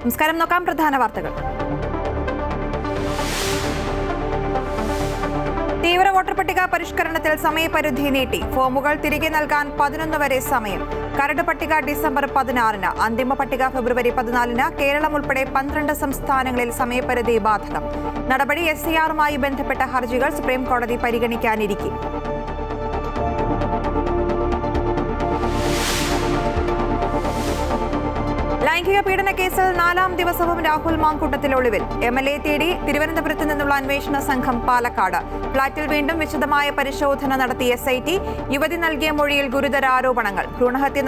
നമസ്കാരം. നോക്കാം പ്രധാന വാർത്തകൾ. തീവ്ര വോട്ടർ പട്ടിക പരിഷ്കരണത്തിൽ സമയപരിധി നീട്ടി. ഫോമുകൾ തിരികെ നൽകാൻ 11 വരെ സമയം. കരട് പട്ടിക ഡിസംബർ 16-ന്, അന്തിമ പട്ടിക ഫെബ്രുവരി 14-ന്. കേരളം ഉൾപ്പെടെ 12 സംസ്ഥാനങ്ങളിൽ സമയപരിധി ബാധകം. നടപടി SIR-മായി ബന്ധപ്പെട്ട ഹർജികൾ സുപ്രീംകോടതി പരിഗണിക്കാനിരിക്കെ. ലൈംഗിക പീഡന കേസിൽ 4ാം ദിവസവും രാഹുൽ മാങ്കൂട്ടത്തിൽ ഒളിവിൽ. MLA തേടി തിരുവനന്തപുരത്ത് നിന്നുള്ള അന്വേഷണ സംഘം പാലക്കാട്. ഫ്ളാറ്റിൽ വീണ്ടും വിശദമായ പരിശോധന നടത്തി SIT. യുവതി നൽകിയ മൊഴിയിൽ ഗുരുതര ആരോപണങ്ങൾ. ഭ്രൂണഹത്യ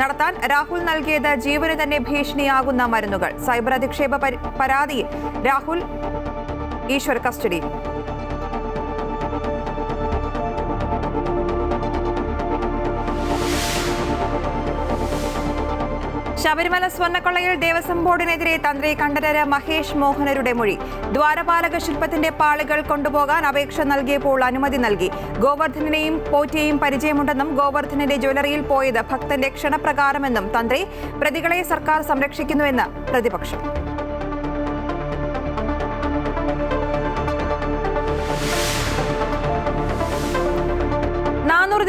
നടത്താൻ രാഹുൽ നൽകിയത് ജീവന് തന്നെ ഭീഷണിയാകുന്ന മരുന്നുകൾ. സൈബർ അധിക്ഷേപ പരാതിയിൽ രാഹുൽ ഈശ്വർ കസ്റ്റഡിയിൽ. ശബരിമല സ്വർണ്ണക്കൊള്ളയിൽ ദേവസ്വം ബോർഡിനെതിരെ തന്ത്രി കണ്ഠരര് മഹേഷ് മോഹനരുടെ മൊഴി. ദ്വാരപാലക ശില്പത്തിന്റെ പാളികൾ കൊണ്ടുപോകാൻ അപേക്ഷ നൽകിയപ്പോൾ അനുമതി നൽകി. ഗോവർദ്ധനെയും പോറ്റിയെയും പരിചയമുണ്ടെന്നും ഗോവർദ്ധനന്റെ ജ്വല്ലറിയിൽ പോയത് ഭക്തന്റെ ക്ഷണപ്രകാരമെന്നും തന്ത്രി. പ്രതികളെ സർക്കാർ സംരക്ഷിക്കുന്നുവെന്ന് പ്രതിപക്ഷം.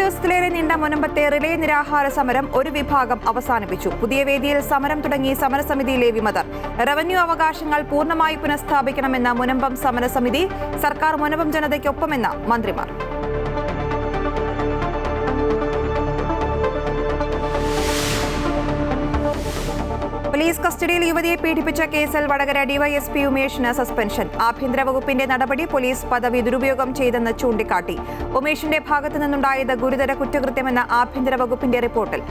ദിവസത്തിലേറെ നീണ്ട മുനമ്പത്തെ റിലേ നിരാഹാര സമരം ഒരു വിഭാഗം അവസാനിപ്പിച്ചു. പുതിയ വേദിയിൽ സമരം തുടങ്ങി സമരസമിതിയിലെ വിമതർ. റവന്യൂ അവകാശങ്ങൾ പൂർണ്ണമായി പുനഃസ്ഥാപിക്കണമെന്ന മുനമ്പം സമരസമിതി. സർക്കാർ മുനമ്പം ജനതയ്ക്കൊപ്പമെന്ന് മന്ത്രിമാർ. പോലീസ് കസ്റ്റഡിയിൽ യുവതിയെ പീഡിപ്പിച്ച കേസിൽ വടകര DYSP ഉമേഷിന് സസ്പെൻഷൻ. ആഭ്യന്തര വകുപ്പിന്റെ നടപടി പോലീസ് പദവി ദുരുപയോഗം ചെയ്തെന്ന് ചൂണ്ടിക്കാട്ടി. ഉമേഷിന്റെ ഭാഗത്തു നിന്നുണ്ടായത് ഗുരുതര കുറ്റകൃത്യമെന്ന ആഭ്യന്തര വകുപ്പിന്റെ റിപ്പോർട്ടിൽ.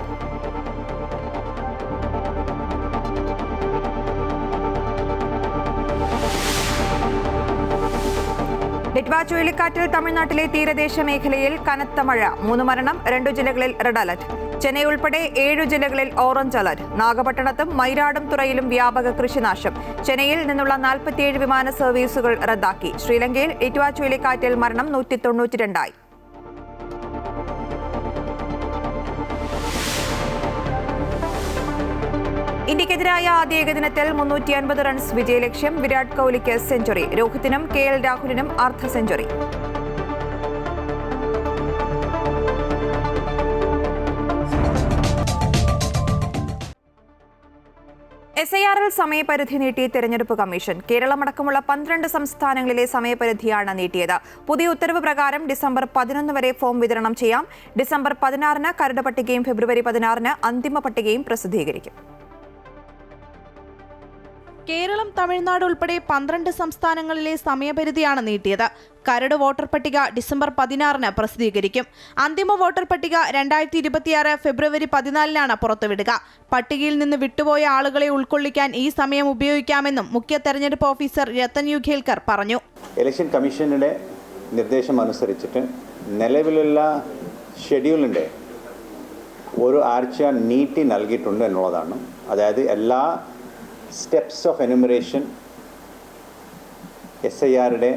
ഡിറ്റ്വ ചുഴലിക്കാറ്റിൽ തമിഴ്നാട്ടിലെ തീരദേശ മേഖലയിൽ കനത്ത മഴ. 3 മരണം. 2 ജില്ലകളിൽ റെഡ് അലർട്ട്. ചെന്നൈ ഉൾപ്പെടെ 7 ജില്ലകളിൽ ഓറഞ്ച് അലർട്ട്. നാഗപട്ടണത്തും മയിലാടും തുറയിലും വ്യാപക കൃഷിനാശം. ചെന്നൈയിൽ നിന്നുള്ള 47 വിമാന സർവീസുകൾ റദ്ദാക്കി. ശ്രീലങ്കയിൽ ഡിറ്റ്വ ചുഴലിക്കാറ്റിൽ മരണം 192. ഇന്ത്യക്കെതിരായ ആദ്യ ഏകദിനത്തിൽ 350 റൺസ് വിജയലക്ഷ്യം. വിരാട് കോഹ്ലിക്ക് സെഞ്ചുറി. രോഹിത്തിനും KL രാഹുലിനും അർദ്ധ സെഞ്ചുറി. SIR-ൽ സമയപരിധി നീട്ടി തെരഞ്ഞെടുപ്പ് കമ്മീഷൻ. കേരളമടക്കമുള്ള 12 സംസ്ഥാനങ്ങളിലെ സമയപരിധിയാണ് നീട്ടിയത്. പുതിയ ഉത്തരവ് പ്രകാരം ഡിസംബർ 11 വരെ ഫോം വിതരണം ചെയ്യാം. ഡിസംബർ 16-ന് കരട് പട്ടികയും ഫെബ്രുവരി 16-ന് അന്തിമ പട്ടികയും പ്രസിദ്ധീകരിക്കും. കേരളം, തമിഴ്നാട് ഉൾപ്പെടെ 12 സംസ്ഥാനങ്ങളിലെ സമയപരിധിയാണ് നീട്ടിയത്. കരട് വോട്ടർ പട്ടിക ഡിസംബർ 16-ന് പ്രസിദ്ധീകരിക്കും. അന്തിമ വോട്ടർ പട്ടിക 2026 ഫെബ്രുവരി 14-നാണ് പുറത്തുവിടുക. പട്ടികയിൽ നിന്ന് വിട്ടുപോയ ആളുകളെ ഉൾക്കൊള്ളിക്കാൻ ഈ സമയം ഉപയോഗിക്കാമെന്നും മുഖ്യ തെരഞ്ഞെടുപ്പ് ഓഫീസർ രത്തൻ യു ഖേൽക്കർ പറഞ്ഞു. ഇലക്ഷൻ കമ്മീഷനുടെ നിർദ്ദേശം അനുസരിച്ചിട്ട് നിലവിലുള്ള ഷെഡ്യൂളിൻ്റെ ഒരു ആഴ്ച നീട്ടി നൽകിയിട്ടുണ്ട് എന്നുള്ളതാണ്. അതായത് എല്ലാ സ്റ്റെപ്സ് ഓഫ് എനുമറേഷൻ SIR-യുടെ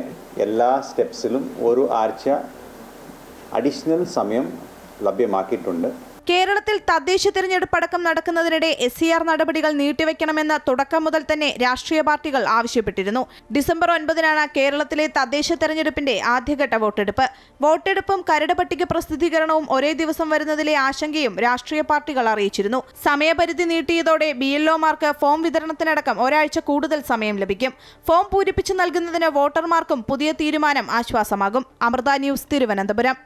എല്ലാ സ്റ്റെപ്സിലും ഒരു ആഴ്ച അഡീഷണൽ സമയം ലഭ്യമാക്കിയിട്ടുണ്ട്. കേരളത്തിൽ തദ്ദേശ തിരഞ്ഞെടുപ്പടക്കം നടക്കുന്നതിനിടെ SIR നടപടികൾ നീട്ടിവെക്കണമെന്ന് തുടക്കം മുതൽ തന്നെ രാഷ്ട്രീയ പാർട്ടികൾ ആവശ്യപ്പെട്ടിരുന്നു. ഡിസംബർ 9-നാണ് കേരളത്തിലെ തദ്ദേശ തെരഞ്ഞെടുപ്പിന്റെ ആദ്യഘട്ട വോട്ടെടുപ്പ്. വോട്ടെടുപ്പും കരട് പട്ടിക പ്രസിദ്ധീകരണവും ഒരേ ദിവസം വരുന്നതിലെ ആശങ്കയും രാഷ്ട്രീയ പാർട്ടികൾ അറിയിച്ചിരുന്നു. സമയപരിധി നീട്ടിയതോടെ BLO-മാർക്ക് ഫോം വിതരണത്തിനടക്കം ഒരാഴ്ച കൂടുതൽ സമയം ലഭിക്കും. ഫോം പൂരിപ്പിച്ച് നൽകുന്നതിന് വോട്ടർമാർക്കും പുതിയ തീരുമാനം ആശ്വാസമാകും. അമൃത ന്യൂസ്, തിരുവനന്തപുരം.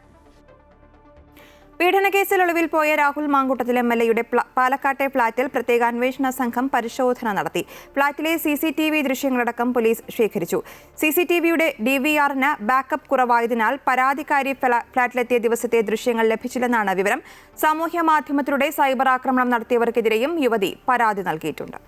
പീഡനക്കേസിൽ ഒളിവിൽ പോയ രാഹുൽ മാങ്കൂട്ടത്തിൽ MLA-യുടെ പാലക്കാട്ടെ ഫ്ളാറ്റിൽ പ്രത്യേക അന്വേഷണ സംഘം പരിശോധന നടത്തി. ഫ്ളാറ്റിലെ CCTV ദൃശ്യങ്ങളടക്കം പോലീസ് ശേഖരിച്ചു. CCTV-യുടെ DVR-ന് ബാക്കപ്പ് കുറവായതിനാൽ പരാതിക്കാരി ഫ്ളാറ്റിലെത്തിയ ദിവസത്തെ ദൃശ്യങ്ങൾ ലഭിച്ചില്ലെന്നാണ് വിവരം. സാമൂഹ്യ മാധ്യമത്തിലൂടെ സൈബർ ആക്രമണം നടത്തിയവർക്കെതിരെയും യുവതി പരാതി നൽകിയിട്ടുണ്ട്.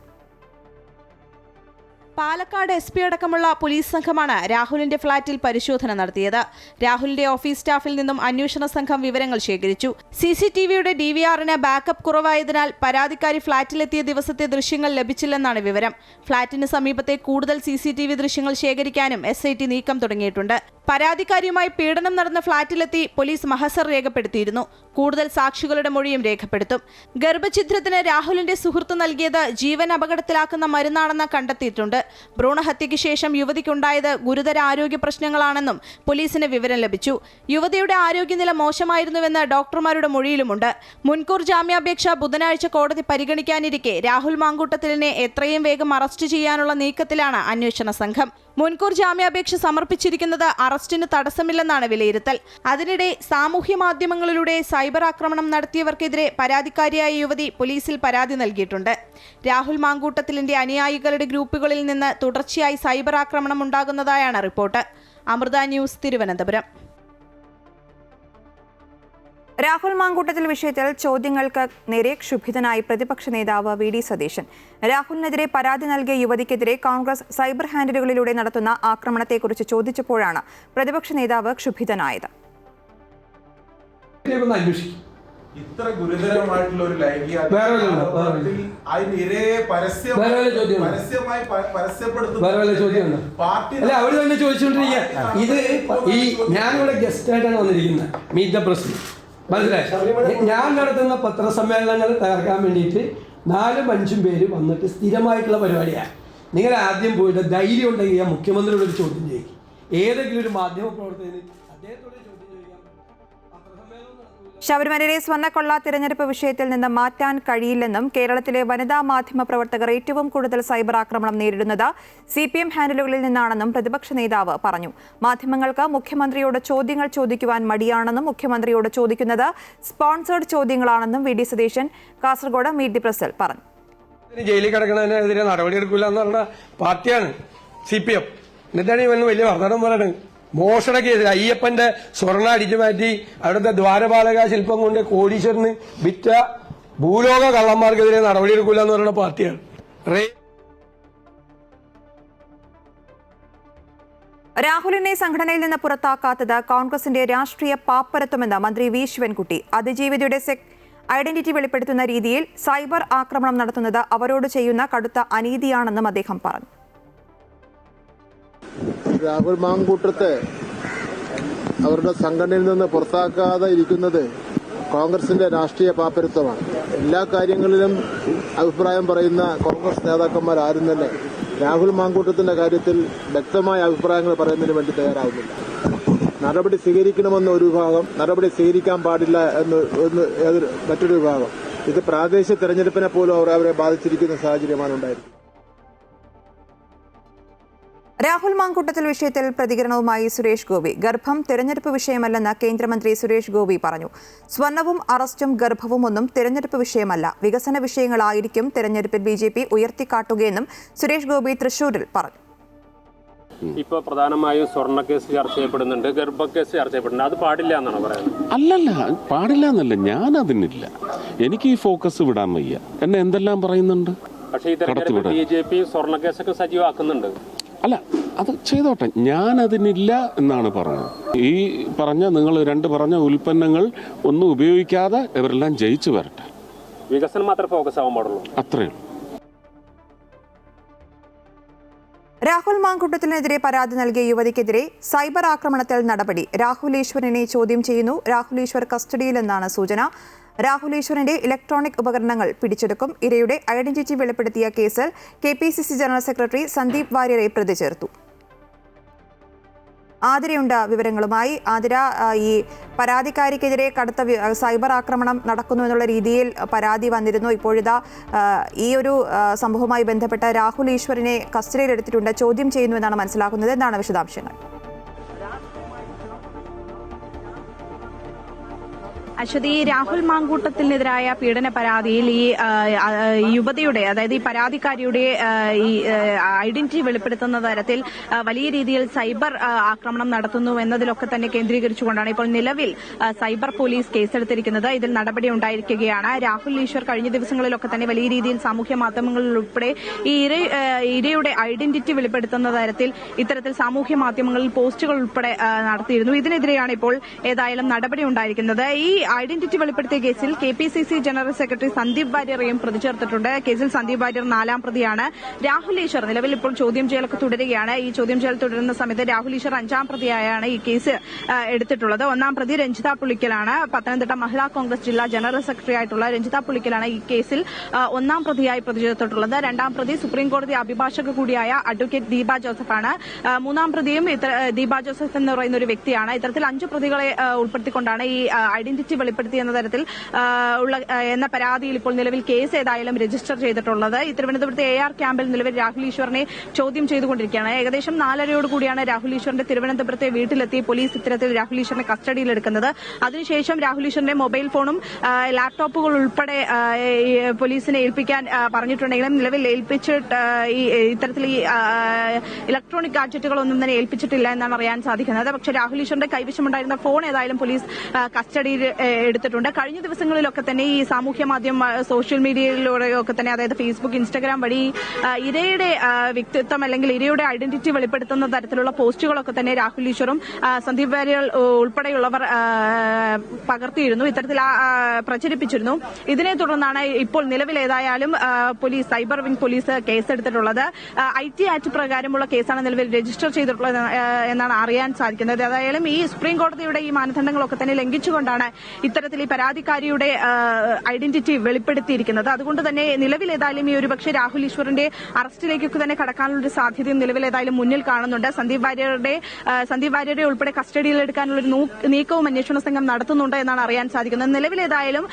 പാലക്കാട് SP അടക്കമുള്ള പോലീസ് സംഘമാണ് രാഹുലിന്റെ ഫ്ളാറ്റിൽ പരിശോധന നടത്തിയത്. രാഹുലിന്റെ ഓഫീസ് സ്റ്റാഫിൽ നിന്നും അന്വേഷണ സംഘം വിവരങ്ങൾ ശേഖരിച്ചു. CCTV-യുടെ DVR-ന് ബാക്കപ്പ് കുറവായതിനാൽ പരാതിക്കാരി ഫ്ളാറ്റിലെത്തിയ ദിവസത്തെ ദൃശ്യങ്ങൾ ലഭിച്ചില്ലെന്നാണ് വിവരം. ഫ്ളാറ്റിന് സമീപത്തെ കൂടുതൽ CCTV ദൃശ്യങ്ങൾ ശേഖരിക്കാനും SIT നീക്കം തുടങ്ങിയിട്ടുണ്ട്. പരാതിക്കാരിയുമായി പീഡനം നടന്ന ഫ്ളാറ്റിലെത്തി പോലീസ് മഹസർ രേഖപ്പെടുത്തിയിരുന്നു. കൂടുതൽ സാക്ഷികളുടെ മൊഴിയും രേഖപ്പെടുത്തും. ഗർഭഛിദ്രത്തിന് രാഹുലിന്റെ സുഹൃത്ത് നൽകിയത് ജീവൻ അപകടത്തിലാക്കുന്ന മരുന്നാണെന്ന് കണ്ടെത്തിയിട്ടുണ്ട്. ഭ്രൂണഹത്യയ്ക്ക് ശേഷം യുവതിക്കുണ്ടായത് ഗുരുതര ആരോഗ്യ പ്രശ്നങ്ങളാണെന്നും പോലീസിന് വിവരം ലഭിച്ചു. യുവതിയുടെ ആരോഗ്യനില മോശമായിരുന്നുവെന്ന് ഡോക്ടർമാരുടെ മൊഴിയിലുമുണ്ട്. മുൻകൂർ ജാമ്യാപേക്ഷ ബുധനാഴ്ച കോടതി പരിഗണിക്കാനിരിക്കെ രാഹുൽ മാങ്കൂട്ടത്തിലിനെ എത്രയും വേഗം അറസ്റ്റ് ചെയ്യാനുള്ള നീക്കത്തിലാണ് അന്വേഷണ സംഘം. മുൻകൂർ ജാമ്യാപേക്ഷ സമർപ്പിച്ചിരിക്കുന്നത് അറസ്റ്റിന് തടസ്സമില്ലെന്നാണ് വിലയിരുത്തൽ. അതിനിടെ സാമൂഹ്യ മാധ്യമങ്ങളിലൂടെ സൈബർ ആക്രമണം നടത്തിയവർക്കെതിരെ പരാതിക്കാരിയായ യുവതി പോലീസിൽ പരാതി നൽകിയിട്ടുണ്ട്. രാഹുൽ മാങ്കൂട്ടത്തിലിന്റെ അനുയായികളുടെ ഗ്രൂപ്പുകളിൽ നിന്ന് തുടർച്ചയായി സൈബർ ആക്രമണം ഉണ്ടാകുന്നതായാണ് റിപ്പോർട്ട്. അമൃത ന്യൂസ്, തിരുവനന്തപുരം. രാഹുൽ മാങ്കൂട്ടത്തിൽ വിഷയത്തിൽ ചോദ്യങ്ങൾക്ക് നേരെ ക്ഷുഭിതനായി പ്രതിപക്ഷ നേതാവ് വി ഡി സതീശൻ. രാഹുലിനെതിരെ പരാതി നൽകിയ യുവതിക്കെതിരെ കോൺഗ്രസ് സൈബർ ഹാൻഡിലുകളിലൂടെ നടത്തുന്ന ആക്രമണത്തെക്കുറിച്ച് ചോദിച്ചപ്പോഴാണ് പ്രതിപക്ഷ നേതാവ് ക്ഷുഭിതനായത്. ഇത്ര ഗുരുതരമായിട്ടുള്ള ഒരു ലൈംഗിക അവര് തന്നെ ചോദിച്ചുകൊണ്ടിരിക്കുക. ഇത് ഈ ഞാനിവിടെ ഗസ്റ്റ് ആയിട്ടാണ് വന്നിരിക്കുന്നത്. മീറ്റ് ദ പ്രസ്, മനസ്സിലായി. ഞാൻ നടത്തുന്ന പത്രസമ്മേളനങ്ങൾ തകർക്കാൻ വേണ്ടിയിട്ട് 4-5 പേര് വന്നിട്ട് സ്ഥിരമായിട്ടുള്ള പരിപാടിയാണ്. നിങ്ങൾ ആദ്യം പോയിട്ട് ധൈര്യം ഉണ്ടെങ്കിൽ ആ മുഖ്യമന്ത്രിയോട് ഒരു ചോദ്യം ചെയ്യും. ഏതെങ്കിലും ഒരു മാധ്യമ പ്രവർത്തകന് അദ്ദേഹത്തോട് ചോദ്യം ചോദിക്കാം. ശബരിമലയിലെ സ്വർണ്ണക്കൊള്ള തിരഞ്ഞെടുപ്പ് വിഷയത്തിൽ നിന്ന് മാറ്റാൻ കഴിയില്ലെന്നും കേരളത്തിലെ വനിതാ മാധ്യമ പ്രവർത്തകർ ഏറ്റവും കൂടുതൽ സൈബർ ആക്രമണം നേരിടുന്നത് CPM ഹാൻഡിലുകളിൽ നിന്നാണെന്നും പ്രതിപക്ഷ നേതാവ് പറഞ്ഞു. മാധ്യമങ്ങൾക്ക് മുഖ്യമന്ത്രിയോട് ചോദ്യങ്ങൾ ചോദിക്കുവാൻ മടിയാണെന്നും മുഖ്യമന്ത്രിയോട് ചോദിക്കുന്നത് സ്പോൺസേഡ് ചോദ്യങ്ങളാണെന്നും വി ഡി സതീശൻ കാസർഗോഡ് മീറ്റ് ദി പ്രസിൽ പറഞ്ഞു. ജയിലിൽ കിടക്കുന്നതിനെതിരെ നടപടിയെടുക്കില്ല എന്ന് പറഞ്ഞ പാർട്ടിയാണ് CPM. എന്നിട്ടാണ് ഇവന് വലിയ വർദ്ധനം പറയുന്നത്. മോഷണ കേസിൽ അയ്യപ്പന്റെ സ്വർണ്ണ അടിച്ചു മാറ്റി അവിടുത്തെ ദ്വാരപാലക ശില്പം കൊണ്ട് കോടീശ്വരന് വിറ്റ ഭൂലോക കള്ളന്മാർക്കെതിരെ നടപടിയെടുക്കില്ല എന്ന് പറയുന്ന പാർട്ടിയാണ്. രാഹുലിനെ സംഘടനയിൽ നിന്ന് പുറത്താക്കാത്തത് കോൺഗ്രസിന്റെ രാഷ്ട്രീയ പാപ്പരത്വമെന്ന് മന്ത്രി വി ശിവൻകുട്ടി. അതിജീവിതയുടെ ഐഡന്റിറ്റി വെളിപ്പെടുത്തുന്ന രീതിയിൽ സൈബർ ആക്രമണം നടത്തുന്നത് അവരോട് ചെയ്യുന്ന കടുത്ത അനീതിയാണെന്നും അദ്ദേഹം പറഞ്ഞു. രാഹുൽ മാങ്കൂട്ടത്തെ അവരുടെ സംഘടനയിൽ നിന്ന് പുറത്താക്കാതെ ഇരിക്കുന്നത് കോൺഗ്രസിന്റെ രാഷ്ട്രീയ പാപ്പരത്വമാണ്. എല്ലാ കാര്യങ്ങളിലും അഭിപ്രായം പറയുന്ന കോൺഗ്രസ് നേതാക്കന്മാർ ആരും തന്നെ രാഹുൽ മാങ്കൂട്ടത്തിന്റെ കാര്യത്തിൽ വ്യക്തമായ അഭിപ്രായങ്ങൾ പറയുന്നതിന് വേണ്ടി തയ്യാറാവുന്നില്ല. നടപടി സ്വീകരിക്കണമെന്ന് ഒരു വിഭാഗം, നടപടി സ്വീകരിക്കാൻ പാടില്ല എന്ന് മറ്റൊരു വിഭാഗം. ഇത് പ്രാദേശിക തെരഞ്ഞെടുപ്പിനെ പോലും അവരെ ബാധിച്ചിരിക്കുന്ന സാഹചര്യമാണ് ഉണ്ടായിരിക്കുന്നത്. രാഹുൽ മാങ്കൂട്ടത്തിൽ വിഷയത്തിൽ പ്രതികരണവുമായി സുരേഷ് ഗോപി. ഗർഭം തെരഞ്ഞെടുപ്പ് വിഷയമല്ലെന്ന് കേന്ദ്രമന്ത്രി സുരേഷ് ഗോപി പറഞ്ഞു. സ്വർണവും അറസ്റ്റും ഗർഭവും ഒന്നും തെരഞ്ഞെടുപ്പ് വിഷയമല്ല, വികസന വിഷയങ്ങളായിരിക്കും തെരഞ്ഞെടുപ്പിൽ BJP ഉയർത്തിക്കാട്ടുകയെന്നും സുരേഷ് ഗോപി തൃശൂരിൽ പറഞ്ഞു. ഇപ്പോൾ പ്രധാനമായും സ്വർണ്ണക്കേസ് ചർച്ച ചെയ്യപ്പെടുന്നുണ്ട്, ഗർഭക്കേസ് ചർച്ച ചെയ്യപ്പെടുന്നുണ്ട്. അത് പാടില്ല എന്നാണ് പറയുന്നത്. അല്ലല്ല, പാടില്ല എന്നല്ല, ഞാൻ അതിനില്ല. എനിക്ക് ഈ ഫോക്കസ് വിടാൻ വയ്യ. എന്നെ എന്തെല്ലാം പറയുന്നുണ്ട്. പക്ഷേ ഈ തെരഞ്ഞെടുപ്പ് BJP സ്വർണ്ണക്കേസൊക്കെ സജീവമാക്കുന്നുണ്ട്. അല്ല, അത് ചെയ്തോട്ടെ, ഞാൻ അതിനില്ല എന്നാണ് പറഞ്ഞത്. ഈ നിങ്ങൾ 2 പറഞ്ഞ ഉൽപ്പന്നങ്ങൾ ഒന്നും ഉപയോഗിക്കാതെ ഇവരെല്ലാം ജയിച്ചു വരട്ടെ. വികസനം മാത്രമേ ഫോക്കസ് ആവാൻ പാടുള്ളൂ, അത്രയേ ഉള്ളൂ. രാഹുൽ മാങ്കൂട്ടത്തിനെതിരെ പരാതി നൽകിയ യുവതിക്കെതിരെ സൈബർ ആക്രമണത്തിൽ നടപടി. രാഹുൽ ഈശ്വരനെ ചോദ്യം ചെയ്യുന്നു. രാഹുൽ ഈശ്വർ കസ്റ്റഡിയിലെന്നാണ് സൂചന. രാഹുൽ ഈശ്വറിന്റെ ഇലക്ട്രോണിക് ഉപകരണങ്ങൾ പിടിച്ചെടുക്കും. ഇരയുടെ ഐഡന്റിറ്റി വെളിപ്പെടുത്തിയ കേസിൽ KPCC ജനറൽ സെക്രട്ടറി സന്ദീപ് വാര്യരെ പ്രതി ചേർത്തു. ആതിരയുണ്ട് വിവരങ്ങളുമായി. ആതിര, ഈ പരാതിക്കാരിക്കെതിരെ കടുത്ത സൈബർ ആക്രമണം നടക്കുന്നു എന്നുള്ള രീതിയിൽ പരാതി വന്നിരുന്നു. ഇപ്പോഴിതാ ഈ ഒരു സംഭവവുമായി ബന്ധപ്പെട്ട് രാഹുൽ ഈശ്വറിനെ കസ്റ്റഡിയിലെടുത്തിട്ടുണ്ട്, ചോദ്യം ചെയ്യുന്നു എന്നാണ് മനസ്സിലാക്കുന്നത്. എന്താണ് വിശദാംശങ്ങൾ? അശ്വതി, രാഹുൽ മാങ്കൂട്ടത്തിനെതിരായ പീഡന പരാതിയിൽ ഈ യുവതിയുടെ, അതായത് ഈ പരാതിക്കാരിയുടെ ഈ ഐഡന്റിറ്റി വെളിപ്പെടുത്തുന്ന തരത്തിൽ വലിയ രീതിയിൽ സൈബർ ആക്രമണം നടത്തുന്നു എന്നതിലൊക്കെ തന്നെ കേന്ദ്രീകരിച്ചുകൊണ്ടാണ് ഇപ്പോൾ നിലവിൽ സൈബർ പോലീസ് കേസെടുത്തിരിക്കുന്നത്. ഇതിൽ നടപടി ഉണ്ടായിരിക്കുകയാണ്. രാഹുൽ ഈശ്വർ കഴിഞ്ഞ ദിവസങ്ങളിലൊക്കെ തന്നെ വലിയ രീതിയിൽ സാമൂഹ്യ മാധ്യമങ്ങളിൽ ഉൾപ്പെടെ ഈ ഇരയുടെ ഐഡന്റിറ്റി വെളിപ്പെടുത്തുന്ന തരത്തിൽ ഇത്തരത്തിൽ സാമൂഹ്യ മാധ്യമങ്ങളിൽ പോസ്റ്റുകൾ ഉൾപ്പെടെ നടത്തിയിരുന്നു. ഇതിനെതിരെയാണ് ഇപ്പോൾ ഏതായാലും നടപടി ഉണ്ടായിരിക്കുന്നത്. ഈ ഐഡന്റിറ്റി വെളിപ്പെടുത്തിയ കേസിൽ KPCC ജനറൽ സെക്രട്ടറി സന്ദീപ് വാര്യറെയും പ്രതി ചേർത്തിട്ടുണ്ട്. കേസിൽ സന്ദീപ് വാര്യർ 4ാം പ്രതിയാണ്. രാഹുൽ ഈശ്വർ നിലവിൽ ഇപ്പോൾ ചോദ്യം ചെയ്യലൊക്കെ തുടരുകയാണ്. ഈ ചോദ്യം ചെയ്യൽ തുടരുന്ന സമയത്ത് രാഹുൽ ഈശ്വർ 5ാം പ്രതിയായാണ് ഈ കേസ് എടുത്തിട്ടുള്ളത്. 1ാം പ്രതി രഞ്ജിത പുളിക്കലാണ്. പത്തനംതിട്ട മഹിളാ കോൺഗ്രസ് ജില്ലാ ജനറൽ സെക്രട്ടറി ആയിട്ടുള്ള രഞ്ജിത പുളിക്കലാണ് ഈ കേസിൽ 1ാം പ്രതിയായി പ്രതി ചേർത്തിട്ടുള്ളത്. 2ാം പ്രതി സുപ്രീംകോടതി അഭിഭാഷക കൂടിയായ അഡ്വക്കേറ്റ് ദീപ ജോസഫാണ്. 3ാം പ്രതിയും ദീപ ജോസഫ് എന്ന് പറയുന്ന ഒരു വ്യക്തിയാണ്. ഇത്തരത്തിൽ 5 പ്രതികളെ ഉൾപ്പെടുത്തിക്കൊണ്ടാണ് ഈ ഐഡന്റിറ്റി വെളിപ്പെടുത്തി എന്ന തരത്തിൽ എന്ന പരാതിയിൽ ഇപ്പോൾ നിലവിൽ കേസ് ഏതായാലും രജിസ്റ്റർ ചെയ്തിട്ടുള്ളത്. ഈ തിരുവനന്തപുരത്തെ AR ക്യാമ്പിൽ നിലവിൽ രാഹുൽ ഈശ്വറിനെ ചോദ്യം ചെയ്തുകൊണ്ടിരിക്കുകയാണ്. ഏകദേശം 4:30 രാഹുൽ ഈശ്വറിന്റെ തിരുവനന്തപുരത്തെ വീട്ടിലെത്തി പോലീസ് ഇത്തരത്തിൽ രാഹുൽ ഈശ്വറിനെ കസ്റ്റഡിയിലെടുക്കുന്നത്. അതിനുശേഷം രാഹുൽ ഈശ്വറിന്റെ മൊബൈൽ ഫോണും ലാപ്ടോപ്പുകൾ ഉൾപ്പെടെ പോലീസിനെ ഏൽപ്പിക്കാൻ പറഞ്ഞിട്ടുണ്ടെങ്കിലും നിലവിൽ ഇത്തരത്തിൽ ഈ ഇലക്ട്രോണിക് ഗാഡ്ജറ്റുകളൊന്നും തന്നെ ഏൽപ്പിച്ചിട്ടില്ല എന്നാണ് അറിയാൻ സാധിക്കുന്നത്. പക്ഷേ രാഹുൽ ഈശ്വറിന്റെ കൈവശമുണ്ടായിരുന്ന ഫോൺ ഏതായാലും പോലീസ് കസ്റ്റഡിയിൽ എടുത്തിട്ടുണ്ട്. കഴിഞ്ഞ ദിവസങ്ങളിലൊക്കെ തന്നെ ഈ സാമൂഹ്യ മാധ്യമ സോഷ്യൽ മീഡിയയിലൂടെയൊക്കെ തന്നെ, അതായത് ഫേസ്ബുക്ക്, ഇൻസ്റ്റഗ്രാം വഴി ഇരയുടെ വ്യക്തിത്വം അല്ലെങ്കിൽ ഇരയുടെ ഐഡന്റിറ്റി വെളിപ്പെടുത്തുന്ന തരത്തിലുള്ള പോസ്റ്റുകളൊക്കെ തന്നെ രാഹുൽ ഈശ്വറും സന്ദീപ് വാര്യർ ഉൾപ്പെടെയുള്ളവർ പകർത്തിയിരുന്നു, ഇത്തരത്തിൽ പ്രചരിപ്പിച്ചിരുന്നു. ഇതിനെ തുടർന്നാണ് ഇപ്പോൾ നിലവിൽ ഏതായാലും പോലീസ്, സൈബർ വിംഗ് പോലീസ് കേസെടുത്തിട്ടുള്ളത്. IT ആക്ട് പ്രകാരമുള്ള കേസാണ് നിലവിൽ രജിസ്റ്റർ ചെയ്തിട്ടുള്ളത് എന്നാണ് അറിയാൻ സാധിക്കുന്നത്. ഏതായാലും ഈ സുപ്രീം കോടതിയുടെ ഈ മാനദണ്ഡങ്ങളൊക്കെ തന്നെ ലംഘിച്ചുകൊണ്ടാണ് ഇത്തരത്തിൽ ഈ പരാതിക്കാരിയുടെ ഐഡന്റിറ്റി വെളിപ്പെടുത്തിയിരിക്കുന്നത്. അതുകൊണ്ട് തന്നെ നിലവിൽ ഏതായാലും ഈ ഒരുപക്ഷെ രാഹുൽ ഈശ്വറിന്റെ അറസ്റ്റിലേക്കൊക്കെ തന്നെ കടക്കാനുള്ള ഒരു സാധ്യതയും നിലവിൽ ഏതായാലും മുന്നിൽ കാണുന്നുണ്ട്. സന്ദീപ് വാര്യരുടെ ഉൾപ്പെടെ കസ്റ്റഡിയിലെടുക്കാനുള്ള ഒരു നീക്കവും അന്വേഷണ സംഘം നടത്തുന്നുണ്ട് എന്നാണ് അറിയാൻ സാധിക്കുന്നത്. നിലവിൽ ഏതായാലും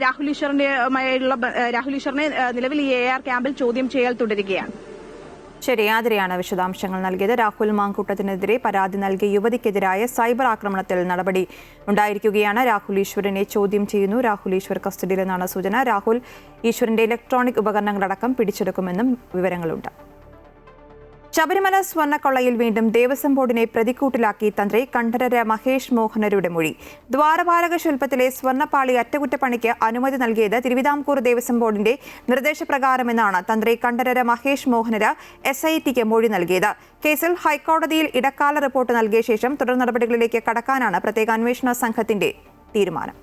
രാഹുൽ ഈശ്വറിനെ നിലവിൽ ഈ AR ക്യാമ്പിൽ ചോദ്യം ചെയ്യൽ തുടരുകയാണ്. ശരി, ആതിരയാണ് വിശദാംശങ്ങൾ നൽകിയത്. രാഹുൽ മാങ്കൂട്ടത്തിനെതിരെ പരാതി നൽകിയ യുവതിക്കെതിരായ സൈബർ ആക്രമണത്തിൽ നടപടി ഉണ്ടായിരിക്കുകയാണ്. രാഹുൽ ഈശ്വറിനെ ചോദ്യം ചെയ്യുന്നു. രാഹുൽ ഈശ്വർ കസ്റ്റഡിയിലെന്നാണ് സൂചന. രാഹുൽ ഈശ്വറിന്റെ ഇലക്ട്രോണിക് ഉപകരണങ്ങളടക്കം പിടിച്ചെടുക്കുമെന്നും വിവരങ്ങളുണ്ട്. ശബരിമല സ്വർണ്ണക്കൊള്ളയിൽ വീണ്ടും ദേവസ്വം ബോർഡിനെ പ്രതിക്കൂട്ടിലാക്കി തന്ത്രി കണ്ഠരര് മഹേഷ് മോഹനരുടെ മൊഴി. ദ്വാരപാലക ശില്പത്തിലെ സ്വർണ്ണപ്പാളി അറ്റകുറ്റപ്പണിക്ക് അനുമതി നൽകിയത് തിരുവിതാംകൂർ ദേവസ്വം ബോർഡിന്റെ നിർദ്ദേശപ്രകാരമെന്നാണ് തന്ത്രി കണ്ഠരര് മഹേഷ് മോഹനര് SITക്ക് മൊഴി നൽകിയത്. കേസിൽ ഹൈക്കോടതിയിൽ ഇടക്കാല റിപ്പോർട്ട് നൽകിയ ശേഷം തുടർ നടപടികളിലേക്ക് കടക്കാനാണ് പ്രത്യേക അന്വേഷണ സംഘത്തിന്റെ തീരുമാനം.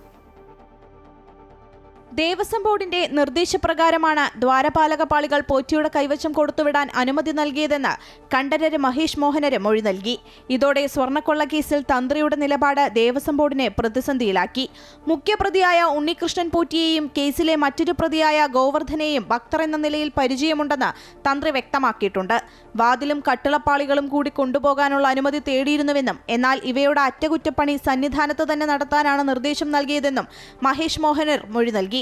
ദേവസ്വം ബോർഡിന്റെ നിർദ്ദേശപ്രകാരമാണ് ദ്വാരപാലക പാളികൾ പോറ്റിയുടെ കൈവശം കൊടുത്തുവിടാൻ അനുമതി നൽകിയതെന്ന് കണ്ഠരര് മഹേഷ് മോഹനര് മൊഴി നൽകി. ഇതോടെ സ്വർണ്ണക്കൊള്ള കേസിൽ തന്ത്രിയുടെ നിലപാട് ദേവസ്വം ബോർഡിനെ പ്രതിസന്ധിയിലാക്കി. മുഖ്യപ്രതിയായ ഉണ്ണികൃഷ്ണൻ പോറ്റിയെയും കേസിലെ മറ്റൊരു പ്രതിയായ ഗോവർദ്ധനെയും ഭക്തർ എന്ന നിലയിൽ പരിചയമുണ്ടെന്ന് തന്ത്രി വ്യക്തമാക്കിയിട്ടുണ്ട്. വാതിലും കട്ടിളപ്പാളികളും കൂടി കൊണ്ടുപോകാനുള്ള അനുമതി തേടിയിരുന്നുവെന്നും എന്നാൽ ഇവയുടെ അറ്റകുറ്റപ്പണി സന്നിധാനത്ത് തന്നെ നടത്താനാണ് നിർദ്ദേശം നൽകിയതെന്നും മഹേഷ് മോഹനർ മൊഴി നൽകി.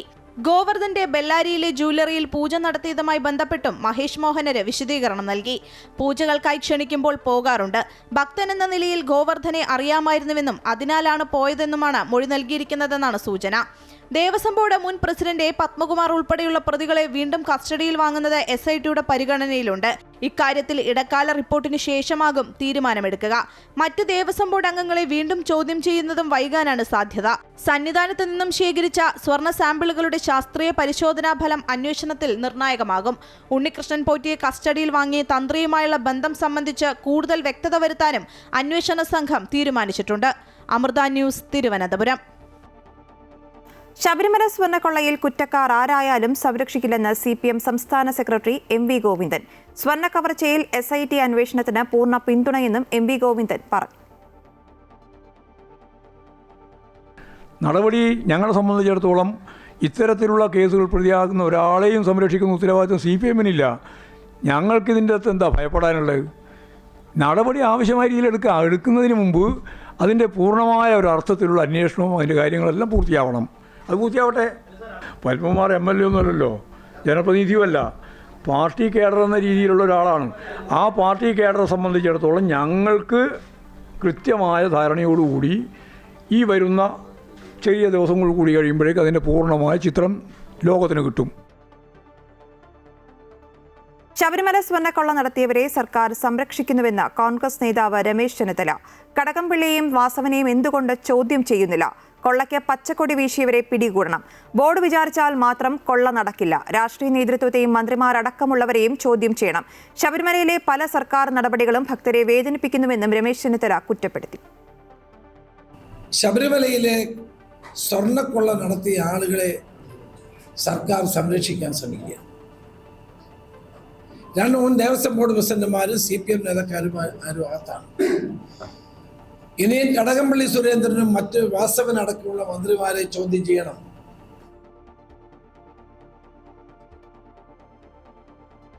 ഗോവർദ്ധന്റെ ബെല്ലാരിയിലെ ജ്വല്ലറിയിൽ പൂജ നടത്തിയതുമായി ബന്ധപ്പെട്ടും മഹേഷ് മോഹനര് വിശദീകരണം നൽകി. പൂജകൾക്കായി ക്ഷണിക്കുമ്പോൾ പോകാറുണ്ട്. ഭക്തനെന്ന നിലയിൽ ഗോവർദ്ധനെ അറിയാമായിരുന്നുവെന്നും അതിനാലാണ് പോയതെന്നുമാണ് മൊഴി നൽകിയിരിക്കുന്നതെന്നാണ് സൂചന. ദേവസ്വം ബോർഡ് മുൻ പ്രസിഡന്റ് പത്മകുമാർ ഉൾപ്പെടെയുള്ള പ്രതികളെ വീണ്ടും കസ്റ്റഡിയിൽ വാങ്ങുന്നത് SITയുടെ പരിഗണനയിലുണ്ട്. ഇക്കാര്യത്തിൽ ഇടക്കാല റിപ്പോർട്ടിന് ശേഷമാകും തീരുമാനമെടുക്കുക. മറ്റ് ദേവസ്വം ബോർഡ് അംഗങ്ങളെ വീണ്ടും ചോദ്യം ചെയ്യുന്നതും വൈകാനാണ് സാധ്യത. സന്നിധാനത്ത് നിന്നും ശേഖരിച്ച സ്വർണ്ണ സാമ്പിളുകളുടെ ശാസ്ത്രീയ പരിശോധനാ ഫലം അന്വേഷണത്തിൽ നിർണായകമാകും. ഉണ്ണികൃഷ്ണൻ പോറ്റിയെ കസ്റ്റഡിയിൽ വാങ്ങി തന്ത്രിയുമായുള്ള ബന്ധം സംബന്ധിച്ച് കൂടുതൽ വ്യക്തത വരുത്താനും അന്വേഷണ സംഘം തീരുമാനിച്ചിട്ടുണ്ട്. അമൃത ന്യൂസ്, തിരുവനന്തപുരം. ശബരിമല സ്വർണ്ണക്കൊള്ളയിൽ കുറ്റക്കാർ ആരായാലും സംരക്ഷിക്കില്ലെന്ന് CPM സംസ്ഥാന സെക്രട്ടറി MV ഗോവിന്ദൻ. സ്വർണ്ണ കവർച്ചയിൽ SIT അന്വേഷണത്തിന് പൂർണ്ണ പിന്തുണയെന്നും MV ഗോവിന്ദൻ പറഞ്ഞു. നടപടി ഞങ്ങളെ സംബന്ധിച്ചിടത്തോളം ഇത്തരത്തിലുള്ള കേസുകൾ പ്രതിയാകുന്ന ഒരാളെയും സംരക്ഷിക്കുന്ന ഉത്തരവാദിത്വം CPMനില്ല. ഞങ്ങൾക്കിതിൻ്റെ അകത്ത് എന്താ ഭയപ്പെടാനുള്ളത്? നടപടി ആവശ്യമായ രീതിയിൽ എടുക്കുന്നതിന് മുമ്പ് അതിൻ്റെ പൂർണ്ണമായ ഒരു അർത്ഥത്തിലുള്ള അന്വേഷണവും അതിൻ്റെ കാര്യങ്ങളെല്ലാം പൂർത്തിയാവണം. അത് പൂർത്തിയാവട്ടെ. പത്മകുമാർ MLA ഒന്നുമല്ലല്ലോ, ജനപ്രതിനിധിയുമല്ല, പാർട്ടി കേഡർ എന്ന രീതിയിലുള്ള ഒരാളാണ്. ആ പാർട്ടി കേഡറെ സംബന്ധിച്ചിടത്തോളം ഞങ്ങൾക്ക് കൃത്യമായ ധാരണയോടുകൂടി ഈ വരുന്ന ചെറിയ ദിവസങ്ങൾ കൂടി കഴിയുമ്പോഴേക്ക് അതിൻ്റെ പൂർണ്ണമായ ചിത്രം ലോകത്തിന് കിട്ടും. ശബരിമല സ്വർണ്ണക്കൊള്ള നടത്തിയവരെ സർക്കാർ സംരക്ഷിക്കുന്നുവെന്ന് കോൺഗ്രസ് നേതാവ് രമേശ് ചെന്നിത്തല. കടകംപള്ളിയെയും വാസവനെയും എന്തുകൊണ്ട് ചോദ്യം ചെയ്യുന്നില്ല? കൊള്ളയ്ക്ക് പച്ചക്കൊടി വീശിയവരെ പിടികൂടണം. ബോർഡ് വിചാരിച്ചാൽ മാത്രം കൊള്ള നടക്കില്ല. രാഷ്ട്രീയ നേതൃത്വത്തെയും മന്ത്രിമാരടക്കമുള്ളവരെയും ചോദ്യം ചെയ്യണം. ശബരിമലയിലെ പല സർക്കാർ നടപടികളും ഭക്തരെ വേദനിപ്പിക്കുന്നുവെന്നും രമേശ് ചെന്നിത്തല കുറ്റപ്പെടുത്തി. ശബരിമലയിലെ സ്വർണ്ണക്കൊള്ള നടത്തിയ ആളുകളെ സർക്കാർ സംരക്ഷിക്കാൻ ശ്രമിക്കുക. 2 ദേവസ്വം ബോർഡ് പ്രസിഡന്റുമാരും CPM നേതാക്കാരും അകത്താണ്. ഇനിയും കടകംപള്ളി സുരേന്ദ്രനും മറ്റ് വാസവനടക്കമുള്ള മന്ത്രിമാരെ ചോദ്യം ചെയ്യണം.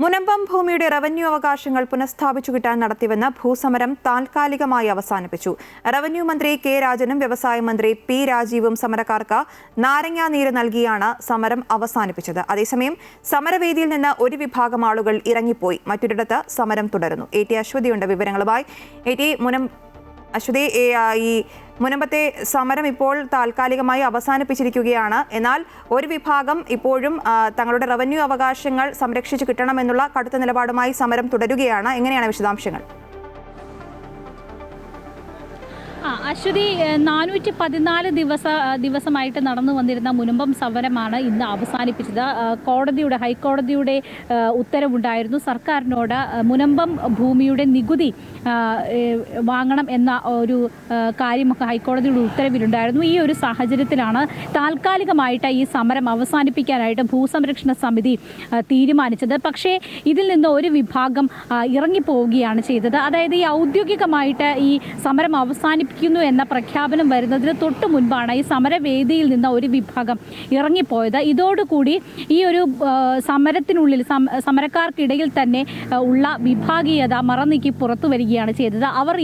മുനമ്പം ഭൂമിയുടെ റവന്യൂ അവകാശങ്ങൾ പുനഃസ്ഥാപിച്ചു കിട്ടാൻ നടത്തിവന്ന ഭൂസമരം താൽക്കാലികമായി അവസാനിപ്പിച്ചു. റവന്യൂ മന്ത്രി കെ രാജനും വ്യവസായ മന്ത്രി പി രാജീവും സമരക്കാർക്ക് നാരങ്ങാനീര് നൽകിയാണ് സമരം അവസാനിപ്പിച്ചത്. അതേസമയം സമരവേദിയിൽ നിന്ന് ഒരു വിഭാഗം ആളുകൾ ഇറങ്ങിപ്പോയി. മറ്റൊരിടത്ത് സമരം തുടരുന്നു. AT അശ്വതിയുണ്ട് വിവരങ്ങളുമായി. അശ്വതി, ഈ മുനമ്പത്തെ സമരം ഇപ്പോൾ താൽക്കാലികമായി അവസാനിപ്പിച്ചിരിക്കുകയാണ്. എന്നാൽ ഒരു വിഭാഗം ഇപ്പോഴും തങ്ങളുടെ റവന്യൂ അവകാശങ്ങൾ സംരക്ഷിച്ചു കിട്ടണമെന്നുള്ള കടുത്ത നിലപാടുമായി സമരം തുടരുകയാണ്. എങ്ങനെയാണ് വിശദാംശങ്ങൾ? അശ്വതി, 414 ദിവസമായിട്ട് നടന്നു വന്നിരുന്ന മുനമ്പം സമരമാണ് ഇന്ന് അവസാനിപ്പിച്ചത്. ഹൈക്കോടതിയുടെ ഉത്തരവുണ്ടായിരുന്നു. സർക്കാരിനോട് മുനമ്പം ഭൂമിയുടെ നികുതി വാങ്ങണം എന്ന ഒരു കാര്യമൊക്കെ ഹൈക്കോടതിയുടെ ഉത്തരവിലുണ്ടായിരുന്നു. ഈ ഒരു സാഹചര്യത്തിലാണ് താൽക്കാലികമായിട്ട് ഈ സമരം അവസാനിപ്പിക്കാനായിട്ട് ഭൂസംരക്ഷണ സമിതി തീരുമാനിച്ചത്. പക്ഷേ ഇതിൽ നിന്ന് ഒരു വിഭാഗം ഇറങ്ങിപ്പോവുകയാണ് ചെയ്തത്. അതായത് ഈ ഔദ്യോഗികമായിട്ട് ഈ സമരം അവസാനിപ്പിക്കുന്നു എന്ന പ്രഖ്യാപനം വരുന്നതിന് തൊട്ടു മുൻപാണ് ഈ സമരവേദിയിൽ നിന്ന് ഒരു വിഭാഗം ഇറങ്ങിപ്പോയത്. ഇതോടുകൂടി ഈ ഒരു സമരത്തിനുള്ളിൽ സമരക്കാർക്കിടയിൽ തന്നെ ഉള്ള വിഭാഗീയത മറനീക്കി പുറത്തു വരികയാണ് ചെയ്തത്. അവർ